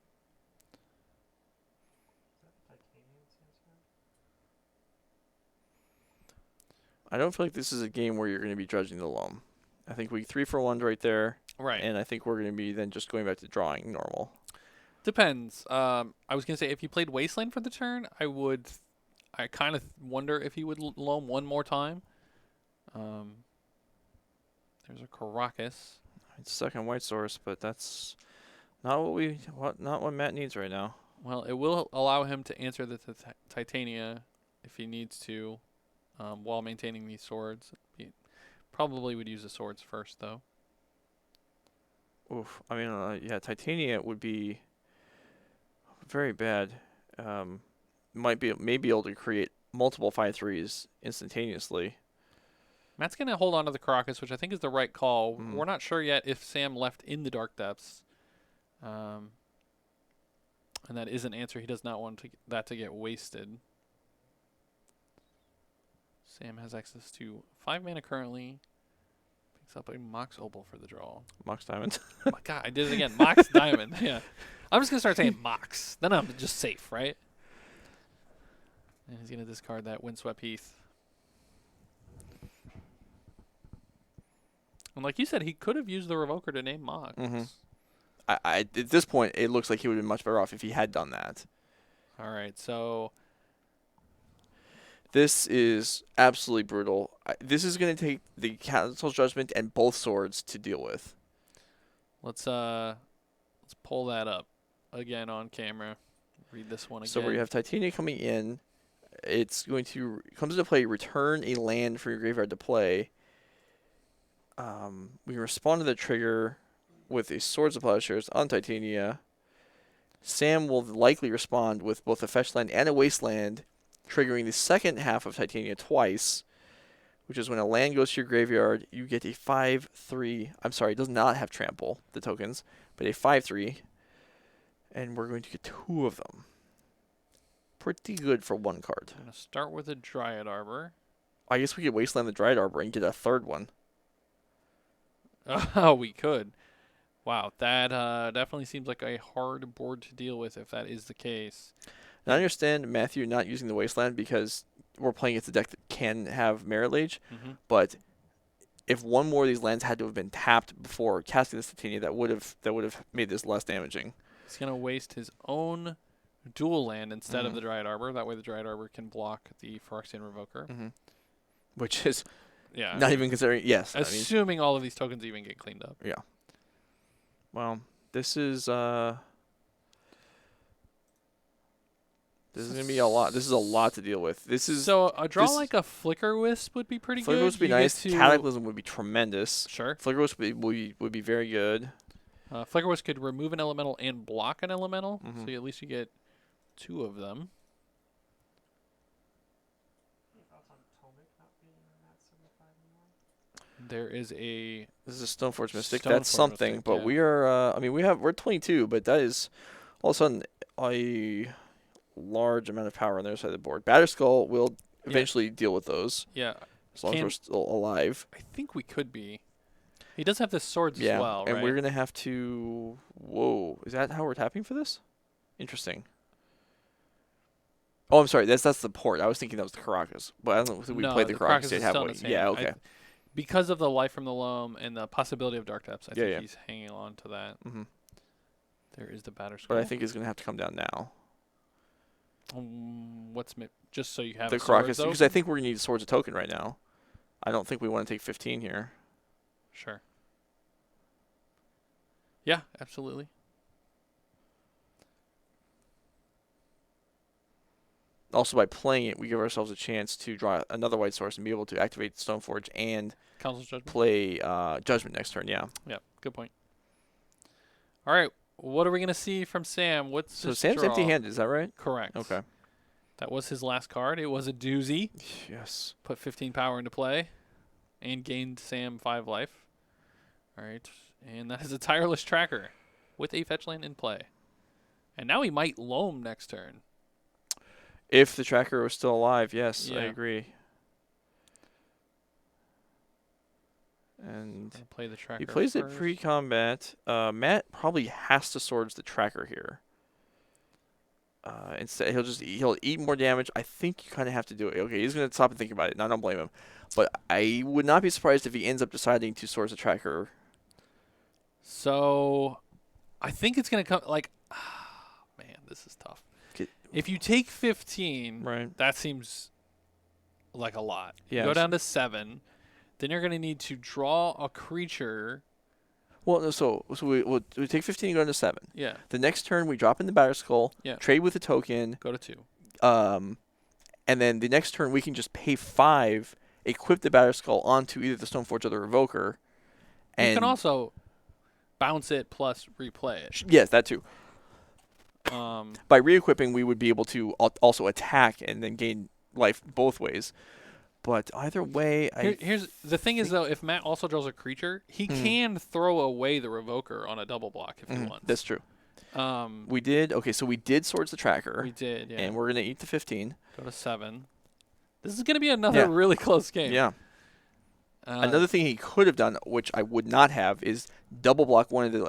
I don't feel like this is a game where you're going to be judging the loam. I think we 3-for-1 right there. Right. And I think we're going to be then just going back to drawing normal. Depends. I was going to say if he played Wasteland for the turn, I kind of wonder if he would loam one more time. There's a Caracas. It's second white source, but that's not what Matt needs right now. Well, it will allow him to answer the Titania if he needs to, while maintaining these swords. He probably would use the swords first, though. Oof. I mean, Titania would be very bad. Maybe able to create multiple 5/3s instantaneously. Matt's going to hold on to the Caracas, which I think is the right call. Mm. We're not sure yet if Sam left in the Dark Depths. And that is an answer. He does not want that to get wasted. Sam has access to 5 mana currently. Picks up a Mox Opal for the draw. Mox Diamond. God, I did it again. Mox Diamond. Yeah. I'm just going to start saying Mox. Then I'm just safe, right? And he's going to discard that Windswept Heath. And like you said, he could have used the Revoker to name Mox. Mm-hmm. At this point, it looks like he would have been much better off if he had done that. All right, so this is absolutely brutal. This is going to take the Council's Judgment and both swords to deal with. let's pull that up again on camera. Read this one again. So where you have Titania coming in, it's going to comes into play. Return a land for your graveyard to play. We respond to the trigger with a Swords of Plowshares on Titania. Sam will likely respond with both a fetch land and a wasteland, triggering the second half of Titania twice, which is when a land goes to your graveyard, you get a 5/3. I'm sorry, it does not have trample, the tokens, but a 5/3. And we're going to get 2 of them. Pretty good for 1 card. I'm going to start with a Dryad Arbor. I guess we could wasteland the Dryad Arbor and get a 3rd one. Oh, we could. Wow, that definitely seems like a hard board to deal with if that is the case. Now, I understand, Matthew, not using the wasteland because we're playing against a deck that can have Merit Lage, but if one more of these lands had to have been tapped before casting this Titania, that would have made this less damaging. He's going to waste his own dual land instead of the Dryad Arbor. That way the Dryad Arbor can block the Phyrexian Revoker. Which is Yeah. not even considering, yes. Assuming all of these tokens even get cleaned up. Yeah. Well, this is gonna be a lot. This is a lot to deal with. This is so a draw like a Flicker Wisp would be pretty Flicker good. Wisp would be nice. Cataclysm would be tremendous. Sure. Flicker Wisp would be very good. Flicker Wisp could remove an elemental and block an elemental, so at least you get 2 of them. Any thoughts on Tomic not being in that 75 anymore? There is a This is a Stoneforge Mystic. Stoneforge That's something, Mystic, but yeah. we are. We're 22, but that is all of a sudden a large amount of power on the other side of the board. Batterskull will eventually deal with those. Yeah. As long as we're still alive. I think we could be. He does have the swords Yeah, as well, and right? we're gonna have to. Whoa, is that how we're tapping for this? Interesting. Oh, I'm sorry. That's the port. I was thinking that was the Caracas, but I don't know if we No, played the Caracas. is Did have still in one. his hand. Yeah, okay. Because of the Life from the Loam and the possibility of Dark Depths, I think yeah. he's hanging on to that. There is the Batterskull. But I think it's gonna have to come down now. Just so you have The Caracas, because I think we're gonna need Swords of Token right now. I don't think we want to take 15 here. Sure. Yeah, absolutely. Also, by playing it, we give ourselves a chance to draw another white source and be able to activate Stoneforge and Council's Judgment. play Judgment next turn. Yeah. Yeah, good point. All right, what are we gonna see from Sam? So Sam's empty-handed. Is that right? Correct. Okay. That was his last card. It was a doozy. Yes. Put 15 power into play, and gained Sam 5 life. All right, and that is a Tireless Tracker with a fetch land in play. And now he might loam next turn. If the tracker was still alive, yes, I Yeah. agree. And Gonna play the tracker. he plays it first. pre-combat. Matt probably has to swords the tracker here. Instead, he'll eat more damage. I think you kind of have to do it. Okay, he's gonna stop and think about it. And I don't blame him. But I would not be surprised if he ends up deciding to swords the tracker. So, I think it's gonna come like, man, this is tough. If you take 15, Right. that seems like a lot. Yeah, Go down to 7, then you're gonna need to draw a creature. Well, no, so we take 15 and go into 7. Yeah. The next turn we drop in the Batterskull. Yeah. Trade with a token. Go to 2. And then the next turn we can just pay 5, equip the Batterskull onto either the Stoneforge or the Revoker. And You can also bounce it plus replay it. yes, that too. By re-equipping, we would be able to also attack and then gain life both ways. But either way, Here's the thing is, though, if Matt also draws a creature, he can throw away the Revoker on a double block if he wants. That's true. We did. Okay, so we did Swords the Tracker. We did, yeah. And we're going to eat the 15. Go to 7. This is going to be another really close game. Yeah. Another thing he could have done, which I would not have, is double block one of the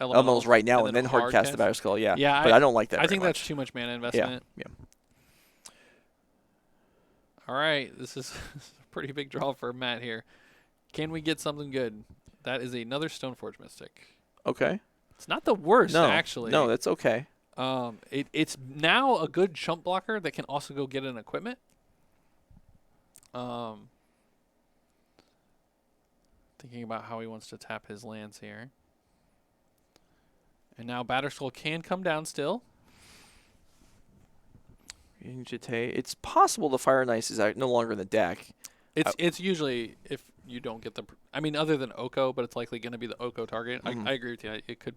elementals right now and then hard cast the Battle Skull. Yeah. But I don't like that. I think much. that's too much mana investment. Yeah. All right, this is a pretty big draw for Matt here. Can we get something good? That is another Stoneforge Mystic. Okay. It's not the worst, actually. No, that's okay. It's now a good chump blocker that can also go get an equipment. Thinking about how he wants to tap his lands here. And now Batterskull can come down still. It's possible the Fire and Ice is no longer in the deck. It's usually if you don't get the. I mean, other than Oko, but it's likely going to be the Oko target. I agree with you. It could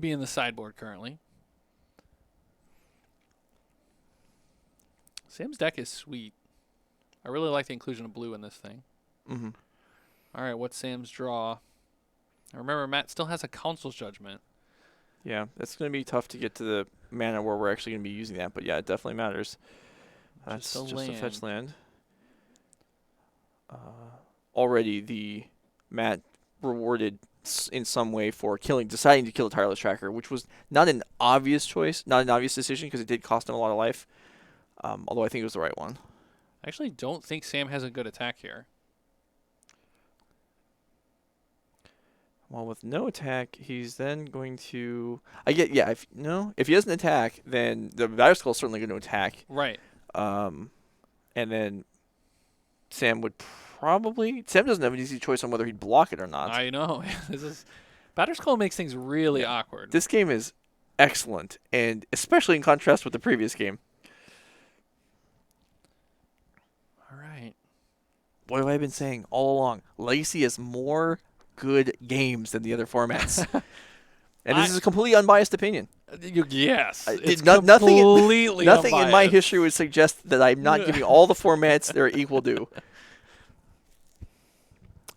be in the sideboard currently. Sam's deck is sweet. I really like the inclusion of blue in this thing. All right, what's Sam's draw? Now remember, Matt still has a Council's Judgment. Yeah, that's going to be tough to get to the mana where we're actually going to be using that, but yeah, it definitely matters. That's just a fetch land. Already the Matt rewarded in some way for deciding to kill the Tireless Tracker, which was not an obvious choice, not an obvious decision because it did cost him a lot of life, although I think it was the right one. I actually don't think Sam has a good attack here. Well, with no attack, he's then going to... if he doesn't attack, then the Batterskull is certainly going to attack. Right. And then Sam would probably... Sam doesn't have an easy choice on whether he'd block it or not. I know. Batterskull makes things really awkward. This game is excellent, and especially in contrast with the previous game. All right. What have I been saying all along? Legacy has more good games than the other formats. And this is a completely unbiased opinion. Yes. It's nothing unbiased. in my history would suggest that I'm not giving all the formats their equal due.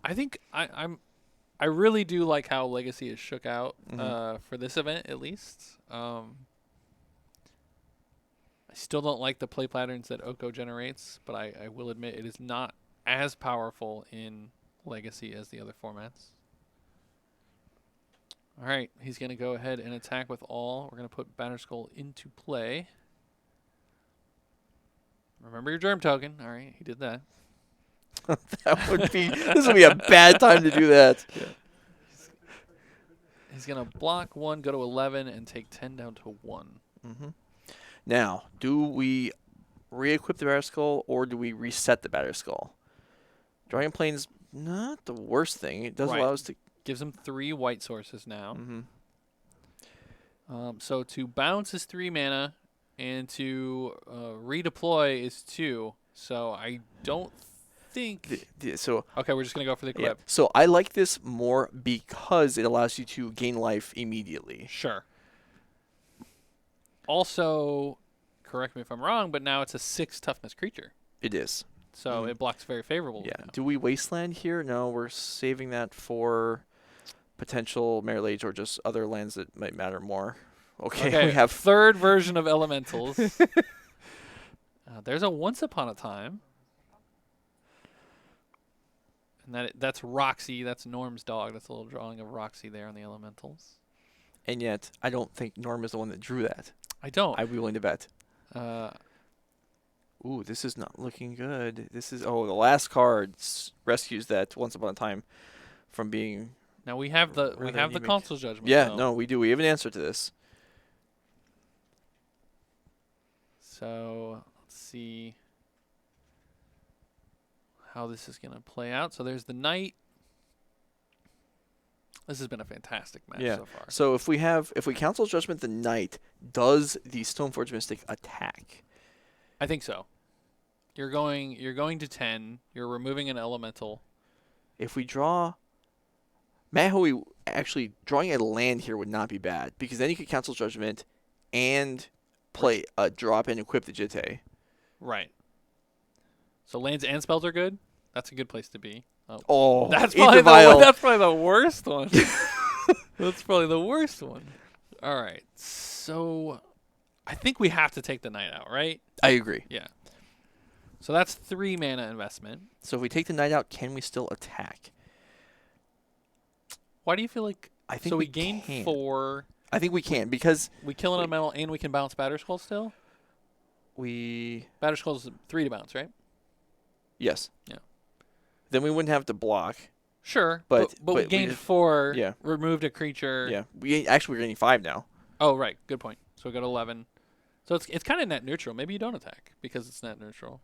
I think I really do like how Legacy is shook out for this event, at least. I still don't like the play patterns that Oko generates, but I will admit it is not as powerful in Legacy as the other formats. All right, he's going to go ahead and attack with all. We're going to put Batterskull into play. Remember your germ token. All right, he did that. This would be a bad time to do that. Yeah. He's going to block 1, go to 11, and take 10 down to 1. Now, do we re-equip the Batterskull or do we reset the Batterskull? Drawing Plane's not the worst thing. It does allow us to... Gives him 3 white sources now. So to bounce is 3 mana, and to redeploy is 2. So I don't think... Okay, we're just going to go for the equip. Yeah. So I like this more because it allows you to gain life immediately. Sure. Also, correct me if I'm wrong, but now it's a 6 toughness creature. It is. So it blocks very favorably. Yeah. Do we Wasteland here? No, we're saving that for potential Merit Age or just other lands that might matter more. Okay, we have... Third version of Elementals. There's a Once Upon a Time. And that's Roxy. That's Norm's dog. That's a little drawing of Roxy there on the Elementals. And yet, I don't think Norm is the one that drew that. I don't. I'd be willing to bet. Ooh, this is not looking good. This is... Oh, the last card rescues that Once Upon a Time from being... Now we have the Council's Judgment. Yeah, though. no, we do. We have an answer to this. So let's see how this is going to play out. So there's the Knight. This has been a fantastic match so far. So if we Council's Judgment the Knight, does the Stoneforge Mystic attack? I think so. You're going to 10. You're removing an elemental. If we draw Matt Hoey, actually drawing a land here would not be bad because then you could Council's Judgment and play a drop and equip the Jitte. Right. So lands and spells are good. That's a good place to be. Oh, Oh, that's Aether probably Vial. that's probably the worst one. That's probably the worst one. All right. So I think we have to take the Knight out, right? I agree. Yeah. So that's 3 mana investment. So if we take the Knight out, can we still attack? Why do you feel like? I think So we we gain can. 4. I think we can because We kill an elemental and we can bounce Batterskull still. we Batterskull's 3 to bounce, right? yes. Yeah. Then we wouldn't have to block. Sure, But- but we but we gained just- 4. yeah. Removed a creature. Yeah. We're getting 5 now. Oh, right. Good point. So we got 11. So it's kind of net neutral. Maybe you don't attack because it's net neutral.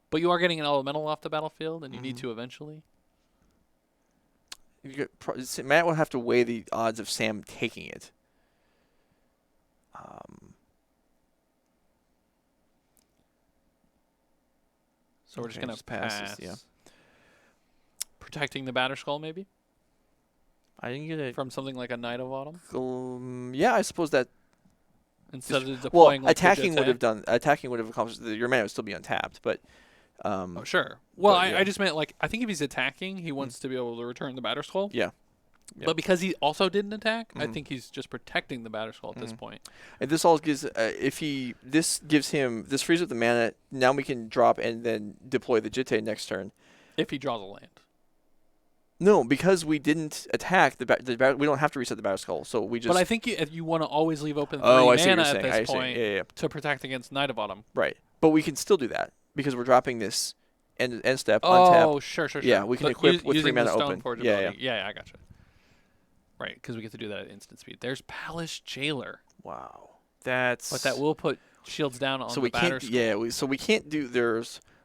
But you are getting an elemental off the battlefield, and you need to eventually. Matt will have to weigh the odds of Sam taking it. So we're just Okay, gonna just pass pass. this, yeah. Protecting the Batterskull, maybe I didn't get it. from something like a Knight of Autumn, Yeah, I suppose that. instead of Well, deploying. like attacking would have Vegeta. done. Attacking would have accomplished. Your mana would still be untapped, but. Oh, sure. Well, but, yeah. I just meant like I think if he's attacking, he wants to be able to return the Batterskull. Yeah. Yeah. But because he also didn't attack, I Mhm. think he's just protecting the Batterskull at this point. And this all gives this gives him this frees up the mana. Now we can drop and then deploy the Jitte next turn. If he draws a land. No, because we didn't attack we don't have to reset the Batterskull, so we just. But I think you want to always leave open 3 I see what mana you're at saying. I this see. point Yeah. to protect against Knight of Autumn. Right, but we can still do that because we're dropping this end step Oh, untap. sure. Yeah, we can But equip with 3 using the mana Stone open. Forge Yeah, ability. Yeah, I gotcha. Right, because we get to do that at instant speed. There's Palace Jailer, Wow, that's. but that will put shields down on so the we can't. Batterskull. Yeah, so we can't do.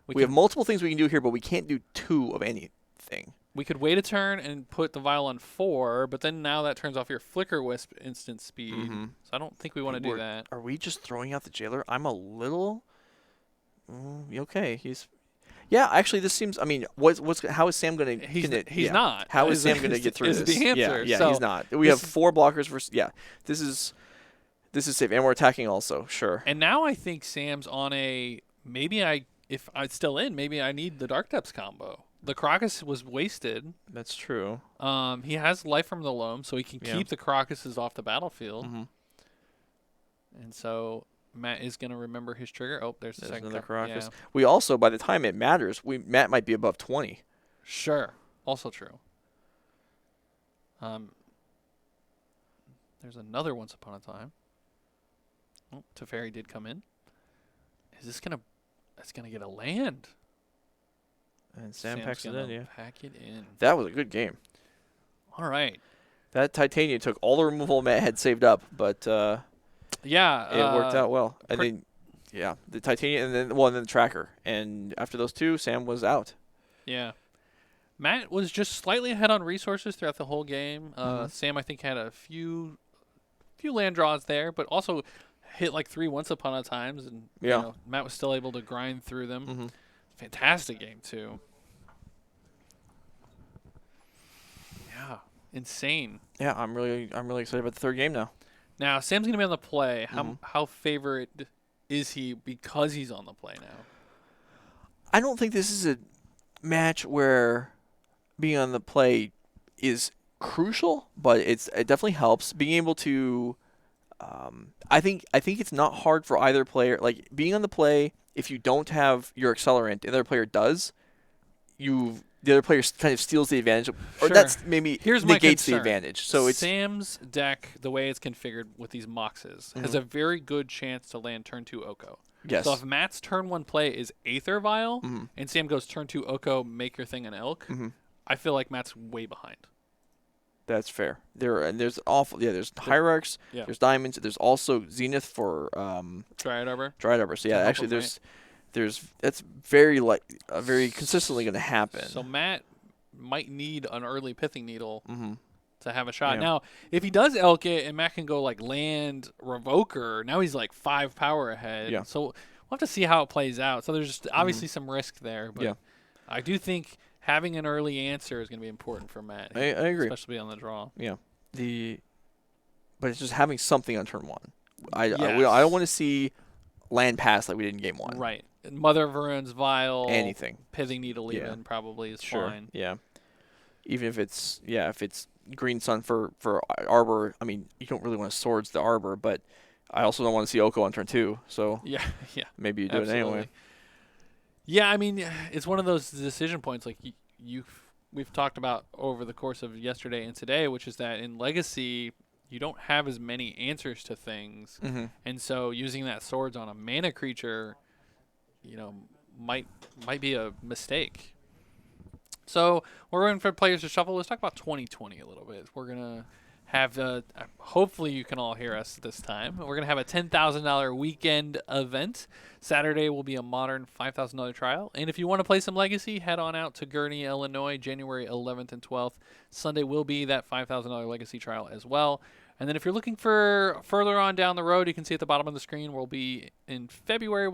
We can, have multiple things we can do here, but we can't do 2 of anything. We could wait a turn and put the vial on 4, but then now that turns off your Flicker Wisp instant speed. Mhm. So I don't think we want to do that. Are we just throwing out the Jailer? I'm a little. Okay, Yeah, actually, this seems. I mean, how is Sam gonna? He's not. How is Is- Sam gonna is- get through is this? the answer. Yeah, So he's not. We have this is- 4 blockers versus. Yeah, this is safe, and we're attacking also. Sure. And now I think Sam's on a if I'm still in, maybe I need the Dark Depths combo. The Crocus was wasted. That's true. He has Life from the Loam, so he can Yeah. keep the Crocuses off the battlefield. Mm-hmm. And so Matt is going to remember his trigger. Oh, there's the There's second another card. Caracas. Yeah. We also, by the time it matters, Matt might be above 20. Sure. Also true. There's another Once Upon a Time. Oh, Teferi did come in. Is this gonna? That's gonna get a land. And Sam Sam's packs it gonna in. Yeah. Pack it in. That was a good game. All right. That Titania took all the removal Matt had saved up, but Yeah. it worked out well. And pre- then, yeah, the Titania, and then the Tracker. And after those 2, Sam was out. Yeah. Matt was just slightly ahead on resources throughout the whole game. Mhm. Sam, I think, had a few land draws there, but also hit like 3 Once Upon a Times, and Yeah. Matt was still able to grind through them. Mm-hmm. Fantastic game too. Yeah, insane. Yeah, I'm really excited about the 3rd game now. Now Sam's gonna be on the play. Mhm. How favorite is he because he's on the play now? I don't think this is a match where being on the play is crucial, but it definitely helps being able to. I think it's not hard for either player. Like being on the play, if you don't have your accelerant, and the other player does, the other player kind of steals the advantage, or Sure. that's maybe Here's my negates the concern. advantage. So it's Sam's deck, the way it's configured with these Moxes, has a very good chance to land turn 2 Oko. yes, So if Matt's turn 1 play is Aether Vial, Mhm. and Sam goes turn 2 Oko, make your thing an Elk, Mhm. I feel like Matt's way behind. that's fair. There's Hierarchs, Yeah. there's Diamonds, there's also Zenith for Dryad Arbor. Dryad Arbor. So yeah, To help actually him, that's very consistently going to happen. So Matt might need an early Pithing Needle Mm-hmm. to have a shot. Yeah. Now, if he does Elk it and Matt can go like land Revoker, now he's like 5 power ahead. Yeah. So we'll have to see how it plays out. So there's just obviously some risk there, but Yeah. I do think having an early answer is going to be important for Matt. I agree. Especially on the draw. Yeah. But it's just having something on turn 1. I Yes. don't want to see land pass like we did in game 1. Right. Mother of Runes, Vial, Anything. Pithing Needle Yeah. even probably is Sure. fine. Yeah. Even if it's Green Sun for Arbor. I mean, you don't really want to swords the Arbor, but I also don't want to see Oko on turn 2. So Yeah, yeah. maybe you do it anyway. Yeah, I mean, it's one of those decision points like we've talked about over the course of yesterday and today, which is that in Legacy you don't have as many answers to things, Mm-hmm. and so using that swords on a mana creature, might be a mistake. So we're going for players to shuffle. Let's talk about 2020 a little bit. We're gonna have hopefully you can all hear us this time. We're gonna have a $10,000 weekend event. Saturday will be a modern $5,000 trial, and if you want to play some Legacy, head on out to Gurney, Illinois, January 11th and 12th. Sunday will be that $5,000 Legacy trial as well. And then if you're looking for further on down the road, you can see at the bottom of the screen we'll be in February.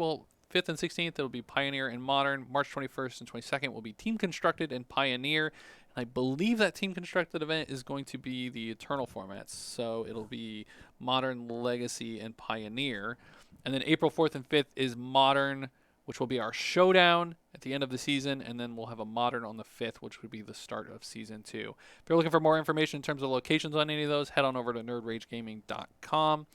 5th and 16th, it'll be Pioneer and Modern. March 21st and 22nd will be Team Constructed and Pioneer. And I believe that Team Constructed event is going to be the Eternal formats. So it'll be Modern, Legacy, and Pioneer. And then April 4th and 5th is Modern, which will be our showdown at the end of the season. And then we'll have a Modern on the 5th, which would be the start of Season 2. If you're looking for more information in terms of locations on any of those, head on over to nerdragegaming.com.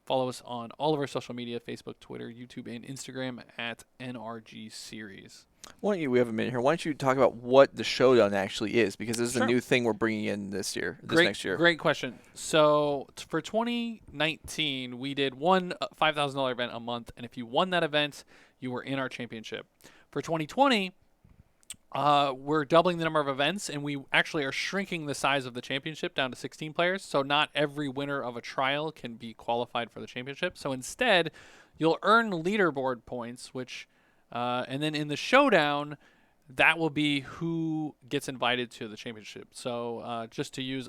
Follow us on all of our social media, Facebook, Twitter, YouTube, and Instagram at NRG Series. We have a minute here. Why don't you talk about what the showdown actually is? Because this is Sure. a new thing we're bringing in next year. Great question. So for 2019, we did one $5,000 event a month, and if you won that event, you were in our championship. For 2020, we're doubling the number of events, and we actually are shrinking the size of the championship down to 16 players. So not every winner of a trial can be qualified for the championship. So instead, you'll earn leaderboard points, which, and then in the showdown, that will be who gets invited to the championship. So just to use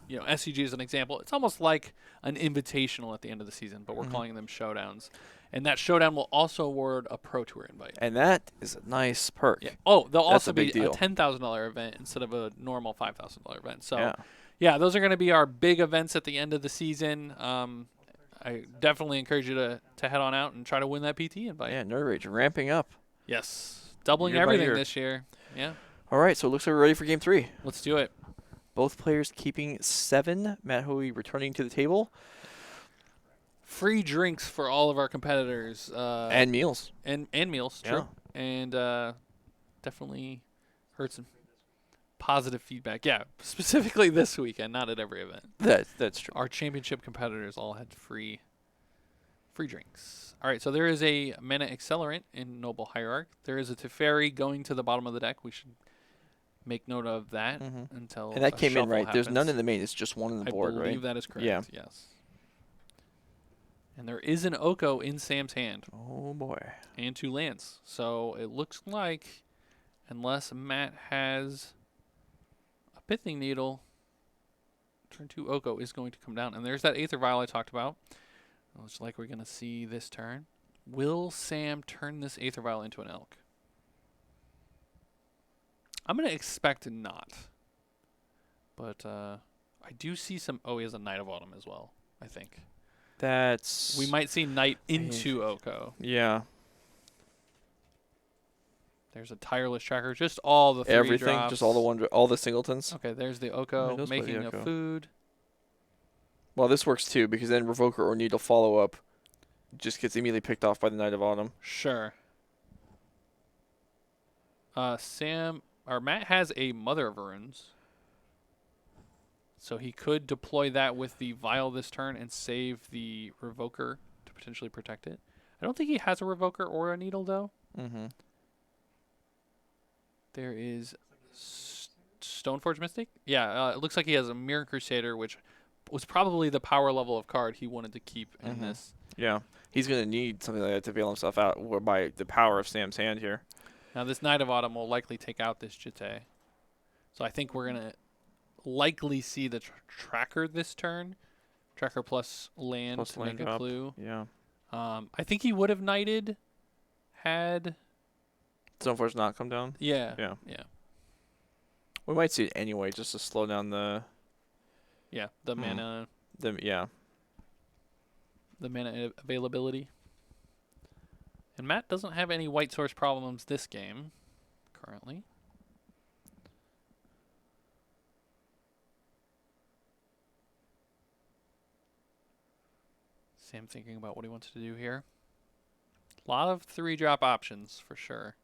SCG as an example, it's almost like an invitational at the end of the season, but we're calling them showdowns. And that showdown will also award a Pro Tour invite. And that is a nice perk. Yeah. Oh, there'll That's also a be big deal. a $10,000 event instead of a normal $5,000 event. So, yeah, those are going to be our big events at the end of the season. I definitely encourage you to head on out and try to win that PT invite. Yeah, Nerd Rage ramping up. Yes. Doubling Year by everything year. this year. Yeah. All right, so it looks like we're ready for Game 3. Let's do it. Both players keeping 7. Matt Hoey returning to the table. Free drinks for all of our competitors. And meals. And meals, true. And definitely heard some positive feedback. Yeah, specifically this weekend, not at every event. That's true. Our championship competitors all had free drinks. All right, so there is a mana accelerant in Noble Hierarch. There is a Teferi going to the bottom of the deck. We should make note of that until And that a came in shuffle right. There's happens. none in the main. It's just one on the board, I right? believe that is correct. Yeah. Yes. And there is an Oko in Sam's hand Oh, boy. and 2 lands. So it looks like, unless Matt has a Pithing Needle, turn 2 Oko is going to come down. And there's that Aether Vial I talked about. Looks like we're going to see this turn. Will Sam turn this Aether Vial into an Elk? I'm going to expect not. But I do see some... Oh, he has a Knight of Autumn as well, I think. That's... We might see Knight into Oko. Yeah. There's a Tireless Tracker. Just all the 3 Everything, drops. just all the singletons. Okay, there's the Yeah, Oko it does play the making Oko. a food. Well, this works too, because then Revoker or Needle follow-up just gets immediately picked off by the Knight of Autumn. Sure. Matt has a Mother of Runes. So he could deploy that with the Vial this turn and save the Revoker to potentially protect it. I don't think he has a Revoker or a Needle, though. Mm-hmm. There is Stoneforge Mystic. Yeah, it looks like he has a Mirror Crusader, which was probably the power level of card he wanted to keep in this. Yeah. He's going to need something like that to bail himself out by the power of Sam's hand here. Now, this Knight of Autumn will likely take out this Jite. So I think we're going to likely see the tracker this turn. Tracker plus land Plus to land make a drop. clue. Yeah. I think he would have knighted had... Stoneforge not come down? Yeah. Yeah. Yeah. We might see it anyway, just to slow down the... Yeah, the mana yeah. availability. And Matt doesn't have any white source problems this game, currently. Sam thinking about what he wants to do here. A lot of 3-drop options for sure.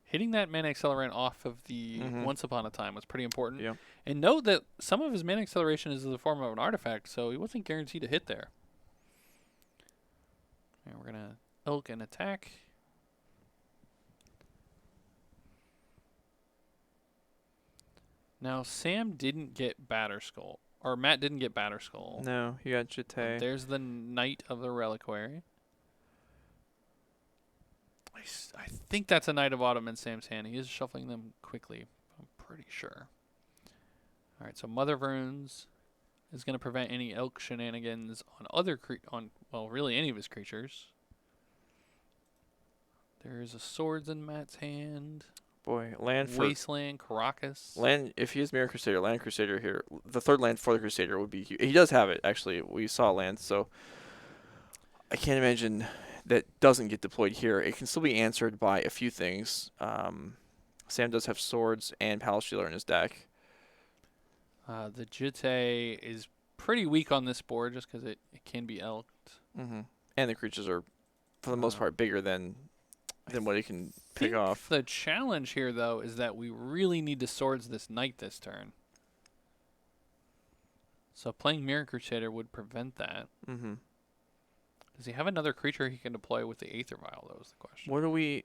Hitting that mana accelerant off of the Once Upon a Time was pretty important. Yeah. And note that some of his mana acceleration is in the form of an artifact, so he wasn't guaranteed to hit there. And we're going to Elk and attack. Now, Sam didn't get Batterskull. Or Matt didn't get Batterskull. No, you got Jite. There's the Knight of the Reliquary. I think that's a Knight of Autumn in Sam's hand. He is shuffling them quickly, I'm pretty sure. All right, so Mother of Runes is going to prevent any Elk shenanigans on really any of his creatures. There's a Swords in Matt's hand. Boy, land for Wasteland, Caracas. land. If he has Mirror Crusader, Land Crusader here, the third land for the Crusader would be huge. He does have it, actually. We saw land, so I can't imagine that doesn't get deployed here. It can still be answered by a few things. Sam does have Swords and Palace Stealer in his deck. The Jite is pretty weak on this board just because it can be elked. And the creatures are, for the most part, bigger than what it can pick off. The challenge here, though, is that we really need to Swords this Knight this turn. So playing Mirror Crusader would prevent that. Does he have another creature he can deploy with the Aether Vial? That was the question. What do we?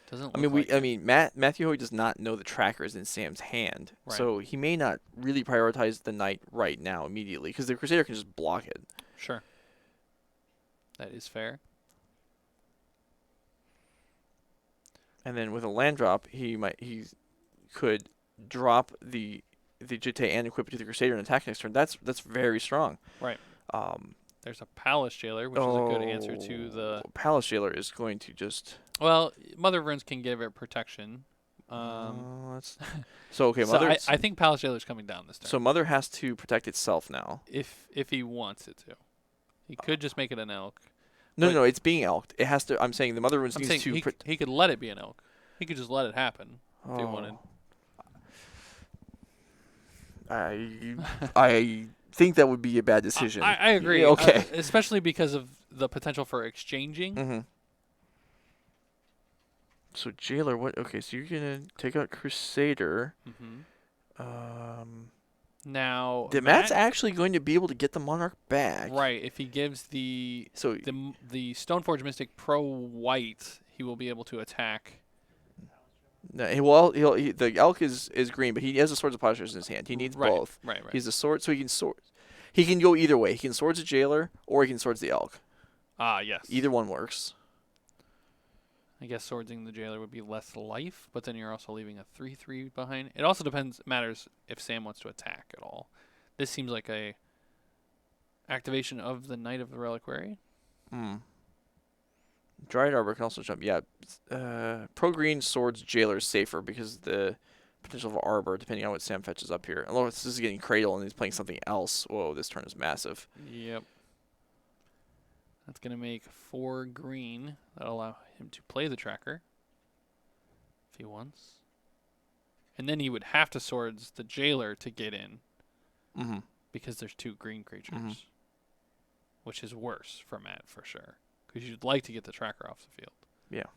Doesn't. I mean, Matthew Hoy does not know the trackers in Sam's hand, so he may not really prioritize the Knight right now immediately because the Crusader can just block it. Sure. That is fair. And then with a land drop, he could drop the Jite and equip it to the Crusader and attack next turn. That's very strong. Right. There's a Palace Jailer, which is a good answer to the... Palace Jailer is going to just... Well, Mother of Runes can give it protection. So, okay, Mother... I think Palace Jailer's coming down this turn. So Mother has to protect itself now. If he wants it to. He could just make it an elk. No, it's being elked. It has to... I'm saying the Mother of Runes needs to... He could let it be an elk. He could just let it happen if he wanted. I think that would be a bad decision. I agree. Yeah, okay. Especially because of the potential for exchanging. So Jailer, what? Okay, so you're gonna take out Crusader. Now Matt's actually going to be able to get the Monarch back. Right. If he gives the Stoneforge Mystic pro white, he will be able to attack. No, the Elk is green, but he has the Swords of Plowshares in his hand. He needs both. Right. He's the sword, so he can sword. He can go either way. He can Swords the Jailer, or he can Swords the Elk. Yes. Either one works. I guess Swordsing the Jailer would be less life, but then you're also leaving a 3/3 behind. It also matters if Sam wants to attack at all. This seems like a activation of the Knight of the Reliquary. Dryad Arbor can also jump. Yeah, pro green Swords Jailer is safer because the potential of Arbor, depending on what Sam fetches up here. Unless this is getting Cradle and he's playing something else. Whoa, this turn is massive. Yep. That's going to make 4 green. That'll allow him to play the tracker if he wants. And then he would have to Swords the Jailer to get in. Because there's 2 green creatures. Which is worse for Matt, for sure. Because you'd like to get the tracker off the field. Yeah.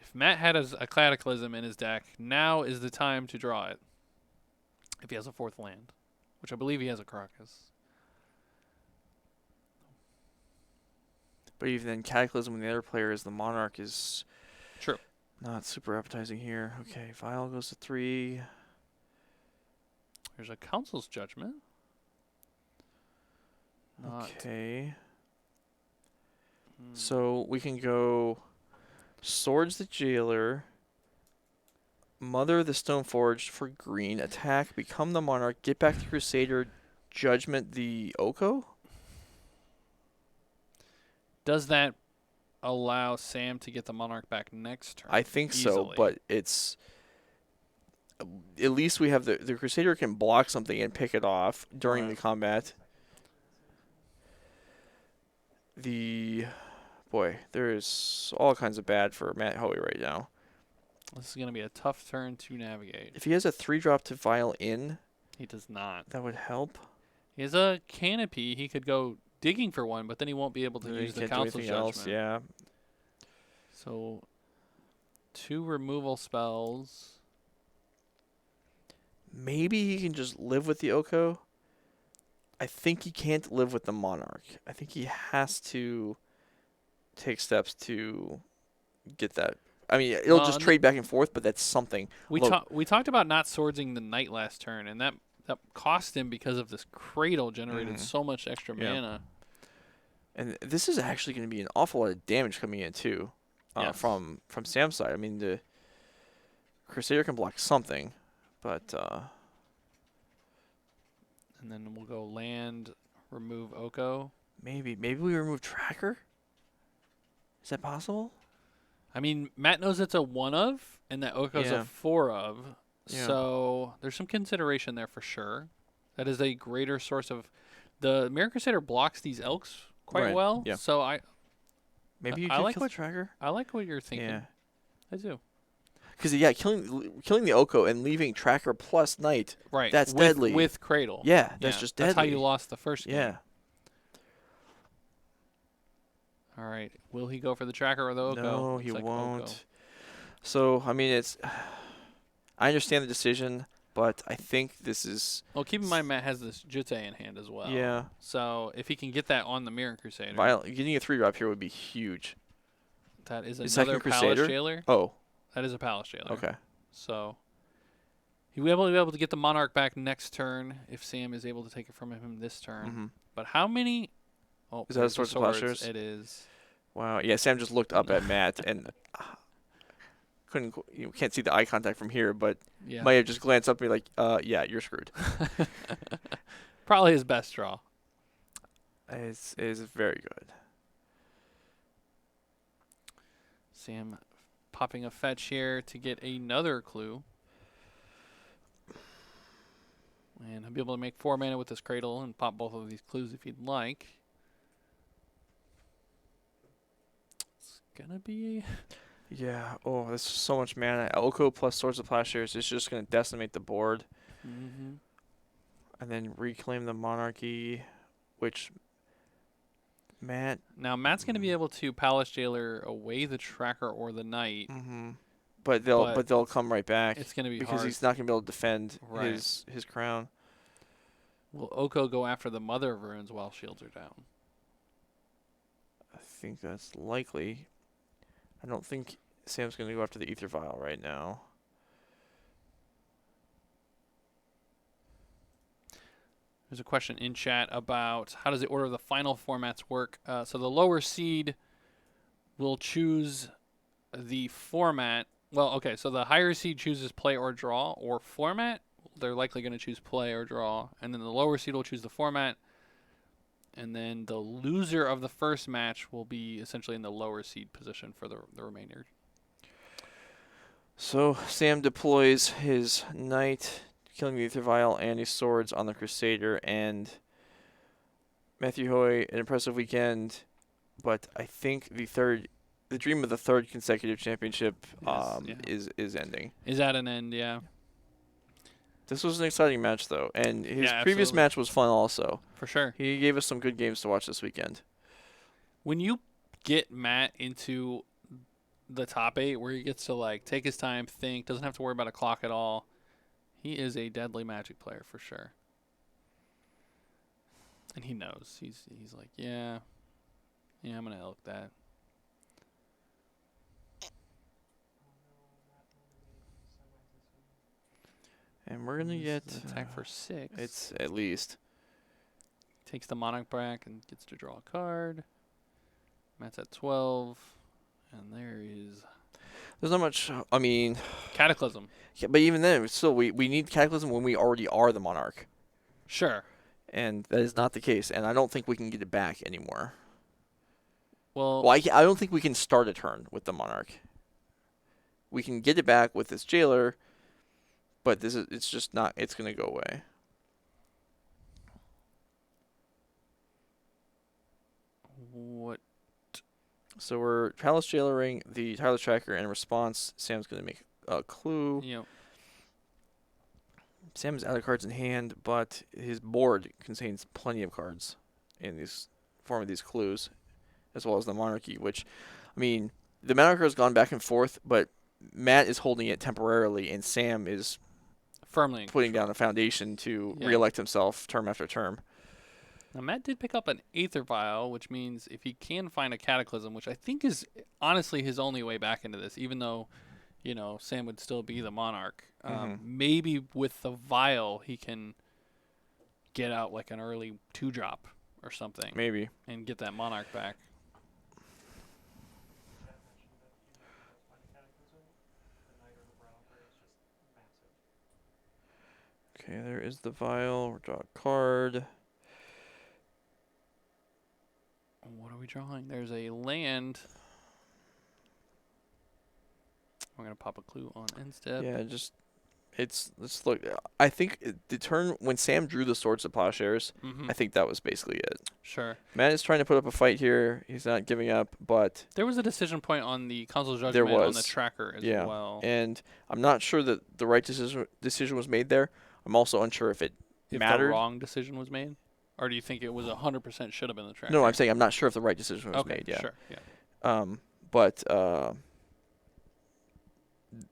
If Matt had a Cataclysm in his deck, now is the time to draw it. If he has a 4th land. Which I believe he has a Caracas. But even then, Cataclysm when the other player is the Monarch is true. Not super appetizing here. Okay, Vial goes to 3. There's a Council's Judgment. Okay. So we can go Swords the Jailer, Mother the Stoneforged for green, attack, become the Monarch, get back the Crusader, Judgment the Oko? Does that allow Sam to get the Monarch back next turn? I think so, but it's... At least we have the Crusader can block something and pick it off during the combat. boy, there is all kinds of bad for Matt Hoey right now. This is going to be a tough turn to navigate. If he has a 3-drop to Vial in, He does not. that would help. He has a Canopy. He could go digging for one, but then he won't be able to Then he use the can't do Council's anything else. Judgment. Yeah. So 2 removal spells. Maybe he can just live with the Oko. I think he can't live with the Monarch. I think he has to take steps to get that. I mean, it'll just trade back and forth, but that's something. We talked about not swordsing the Knight last turn, and that cost him because of this Cradle generated so much extra mana. And this is actually going to be an awful lot of damage coming in too, Yes. from Sam's side. I mean, the Crusader can block something, but And then we'll go land, remove Oko. maybe we remove Tracker. Is that possible? I mean, Matt knows it's a 1 of, and that Oko's a 4 of. Yeah. So there's some consideration there for sure. That is a greater source of. The Mirror Crusader blocks these Elks quite well. Yeah. So Maybe you I could like kill the Tracker. I like what you're thinking. Yeah. I do. Because killing the Oko and leaving Tracker plus Knight. Right. That's deadly. With Cradle. Yeah, that's just deadly. That's how you lost the first game. Yeah. All right. Will he go for the Tracker or the Oko? No, Looks he like won't. Oko. So I mean, I understand the decision, but I think this is. Well, keep in mind Matt has this Jute in hand as well. Yeah. So if he can get that on the Mirror Crusader, Getting a 3-drop here would be huge. that is Is another Second Palace Crusader? Jailer. Oh. That is a Palace Jailer. Okay. So he will be able to get the Monarch back next turn if Sam is able to take it from him this turn. Mm-hmm. But how many? Oh, Is that a there's the Swords to swords. Plowshares? It is. Wow. Yeah. Sam just looked up at Matt and can't see the eye contact from here, but Yeah. might have just glanced up at me like, yeah, you're screwed. Probably his best draw. It is very good. Sam popping a fetch here to get another clue. And he'll be able to make 4 mana with this Cradle and pop both of these clues if he'd like. It's gonna be. Yeah. Oh, this is so much mana. Oko plus Swords of Plowshares is just going to decimate the board. Mm-hmm. And then reclaim the Monarchy, which Matt. Now Matt's gonna be able to Palace Jailer away the Tracker or the Knight. Mm-hmm. But they'll come right back. It's gonna be because hard. he's not going to be able to defend Right. his crown. Will Oko go after the Mother of Runes while shields are down? I think that's likely. I don't think Sam's going to go after the Ether Vial right now. There's a question in chat about how does the order of the final formats work. So the lower seed will choose the format. Well, okay, so the higher seed chooses play or draw or format. They're likely going to choose play or draw. And then the lower seed will choose the format. And then the loser of the first match will be essentially in the lower seed position for the remainder. So Sam deploys his Knight, killing the Ether Vial and his swords on the Crusader, and Matthew Hoy, an impressive weekend, but I think the dream of the third consecutive championship is ending. Is at an end, yeah. This was an exciting match, though, and his Yeah, previous absolutely. match was fun also. For sure. He gave us some good games to watch this weekend. When you get Matt into the top 8 where he gets to like take his time, think, doesn't have to worry about a clock at all, he is a deadly Magic player for sure. And he knows. He's like, yeah, I'm going to elk that. And we're going to get This is an attack for 6. It's at least. Takes the Monarch back and gets to draw a card. Matt's at 12. And there is There's not much. I mean, Cataclysm. yeah, but even then, still, we need Cataclysm when we already are the Monarch. Sure. And that is not the case. And I don't think we can get it back anymore. Well, I don't think we can start a turn with the Monarch. We can get it back with this Jailer, but it's just not. It's going to go away. what? So we're Palace Jailering the Tireless Tracker, and in response, Sam's going to make a clue. You know, Sam is out of cards in hand, but his board contains plenty of cards in this form of these clues, as well as the Monarchy, which, I mean, the Monarchy has gone back and forth, but Matt is holding it temporarily, and Sam is firmly in putting control. down a foundation to Yeah. reelect himself term after term. Now, Matt did pick up an Aether Vial, which means if he can find a Cataclysm, which I think is honestly his only way back into this, even though, Sam would still be the Monarch. Maybe with the Vial, he can get out like an early 2-drop or something Maybe. and get that Monarch back. Chat mentioned that even if he does find a Cataclysm, the Knight or the Brow Grave is just massive. Okay, there is the vial. We'll draw a card. What are we drawing? There's a land. We're going to pop a clue on instead. Yeah, let's look. I think the turn when Sam drew the Swords of Plowshares, I think that was basically it. Sure. Matt is trying to put up a fight here. He's not giving up, but There was a decision point on the console There judgment on was. the tracker as yeah. well. And I'm not sure that the right decision was made there. I'm also unsure if it If mattered. the wrong decision was made? Or do you think it was 100% should have been the tracker? No, I'm saying I'm not sure if the right decision was okay, made. Yeah. Sure. Yeah. But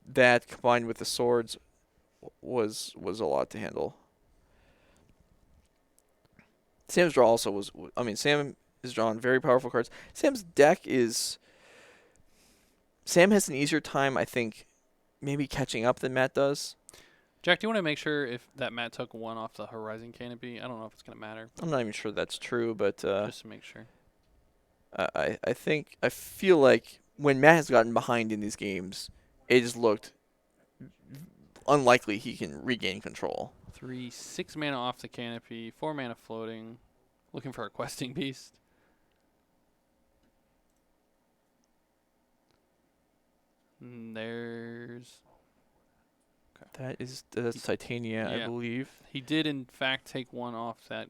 that combined with the swords was a lot to handle. Sam's draw also was. I mean, Sam is drawing very powerful cards. Sam's deck is. Sam has an easier time, I think, maybe catching up than Matt does. Jack, do you want to make sure if that Matt took one off the Horizon Canopy? I don't know if it's going to matter. I'm not even sure that's true, but Just to make sure. I feel like when Matt has gotten behind in these games, it has looked unlikely he can regain control. 6 mana off the Canopy, 4 mana floating. Looking for a questing beast. There's. That's Titania, Yeah. I believe. He did, in fact, take one off that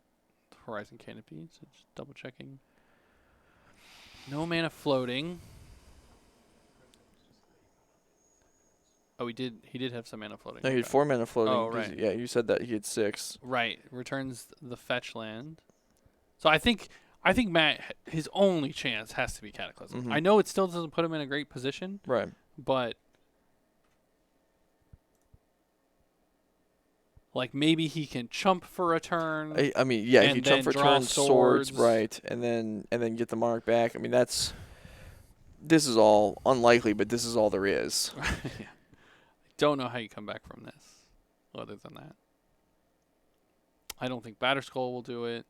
Horizon Canopy, so just double checking. No mana floating. Oh, he did have some mana floating. No, he had Okay. 4 mana floating. Oh, 'cause, right. Yeah, you said that he had 6. Right. Returns the fetch land. So I think Matt, his only chance has to be Cataclysm. Mhm. I know it still doesn't put him in a great position, Right. but like maybe he can chump for a turn. I mean, yeah, And he jump then for draw turn, swords, swords. right, and then get the monarch back. I mean, this is all unlikely, but this is all there is. Yeah. Don't know how you come back from this. Other than that, I don't think Batterskull will do it.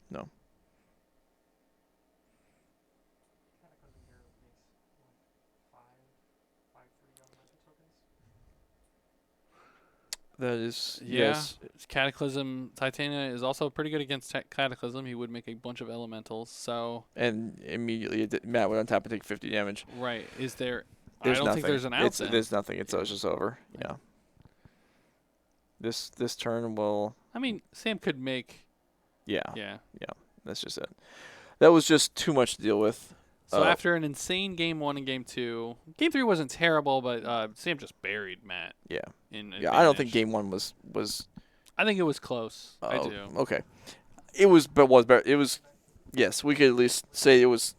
No. Cataclysm here makes like 5/3 elemental tokens. That is Yeah. yes. Cataclysm Titania is also pretty good against Cataclysm. He would make a bunch of elementals. So And immediately Matt would untap and take 50 damage. right, is there? There's I don't nothing. think there's an out. then. There's nothing. It's just over. Yeah. This turn will. I mean, Sam could make. Yeah. Yeah. That's just it. That was just too much to deal with. So after an insane game 1 and game 2, game 3 wasn't terrible, but Sam just buried Matt. Yeah. In Yeah. I don't think advantage. game 1 was. I think it was close. I Oh, do. Okay. It was better. It was. Yes, we could at least say it was.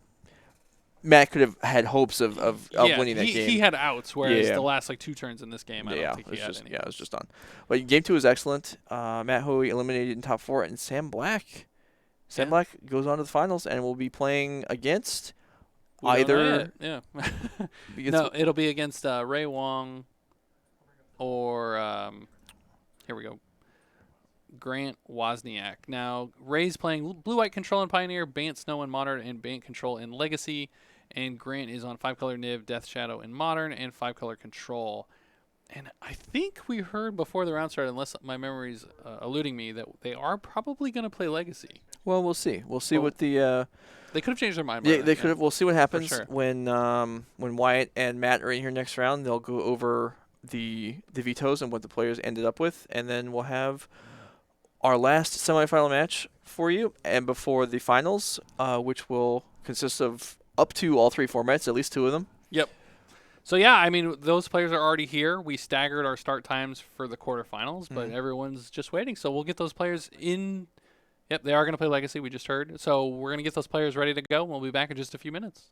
Matt could have had hopes of Yeah, winning that game. He had outs, whereas Yeah. the last 2 turns in this game, I yeah, don't think he it's had just any. yeah, it was just done. But game 2 was excellent. Matt Hoey eliminated in top 4, and Sam Black. Sam Yeah. Black goes on to the finals and will be playing against We don't know either. yet. Yeah. against- No, it'll be against Ray Wong or here we go. Grant Wozniak. Now, Ray's playing Blue-White Control in Pioneer, Bant Snow in Modern, and Bant Control in Legacy. And Grant is on 5-color Niv, Death Shadow in Modern, and 5-color Control. And I think we heard before the round started, unless my memory's eluding me, that they are probably going to play Legacy. Well, we'll see. We'll see Well, what the. They could have changed their mind. by Yeah, then, they could have. We'll see what happens sure. when Wyatt and Matt are in here next round. They'll go over the vetoes and what the players ended up with, and then we'll have our last semifinal match for you, and before the finals, which will consist of up to all 3 formats, at least 2 of them. Yep. So yeah, I mean those players are already here. We staggered our start times for the quarterfinals, but everyone's just waiting. So we'll get those players in. Yep, they are going to play Legacy. We just heard. So we're going to get those players ready to go. We'll be back in just a few minutes.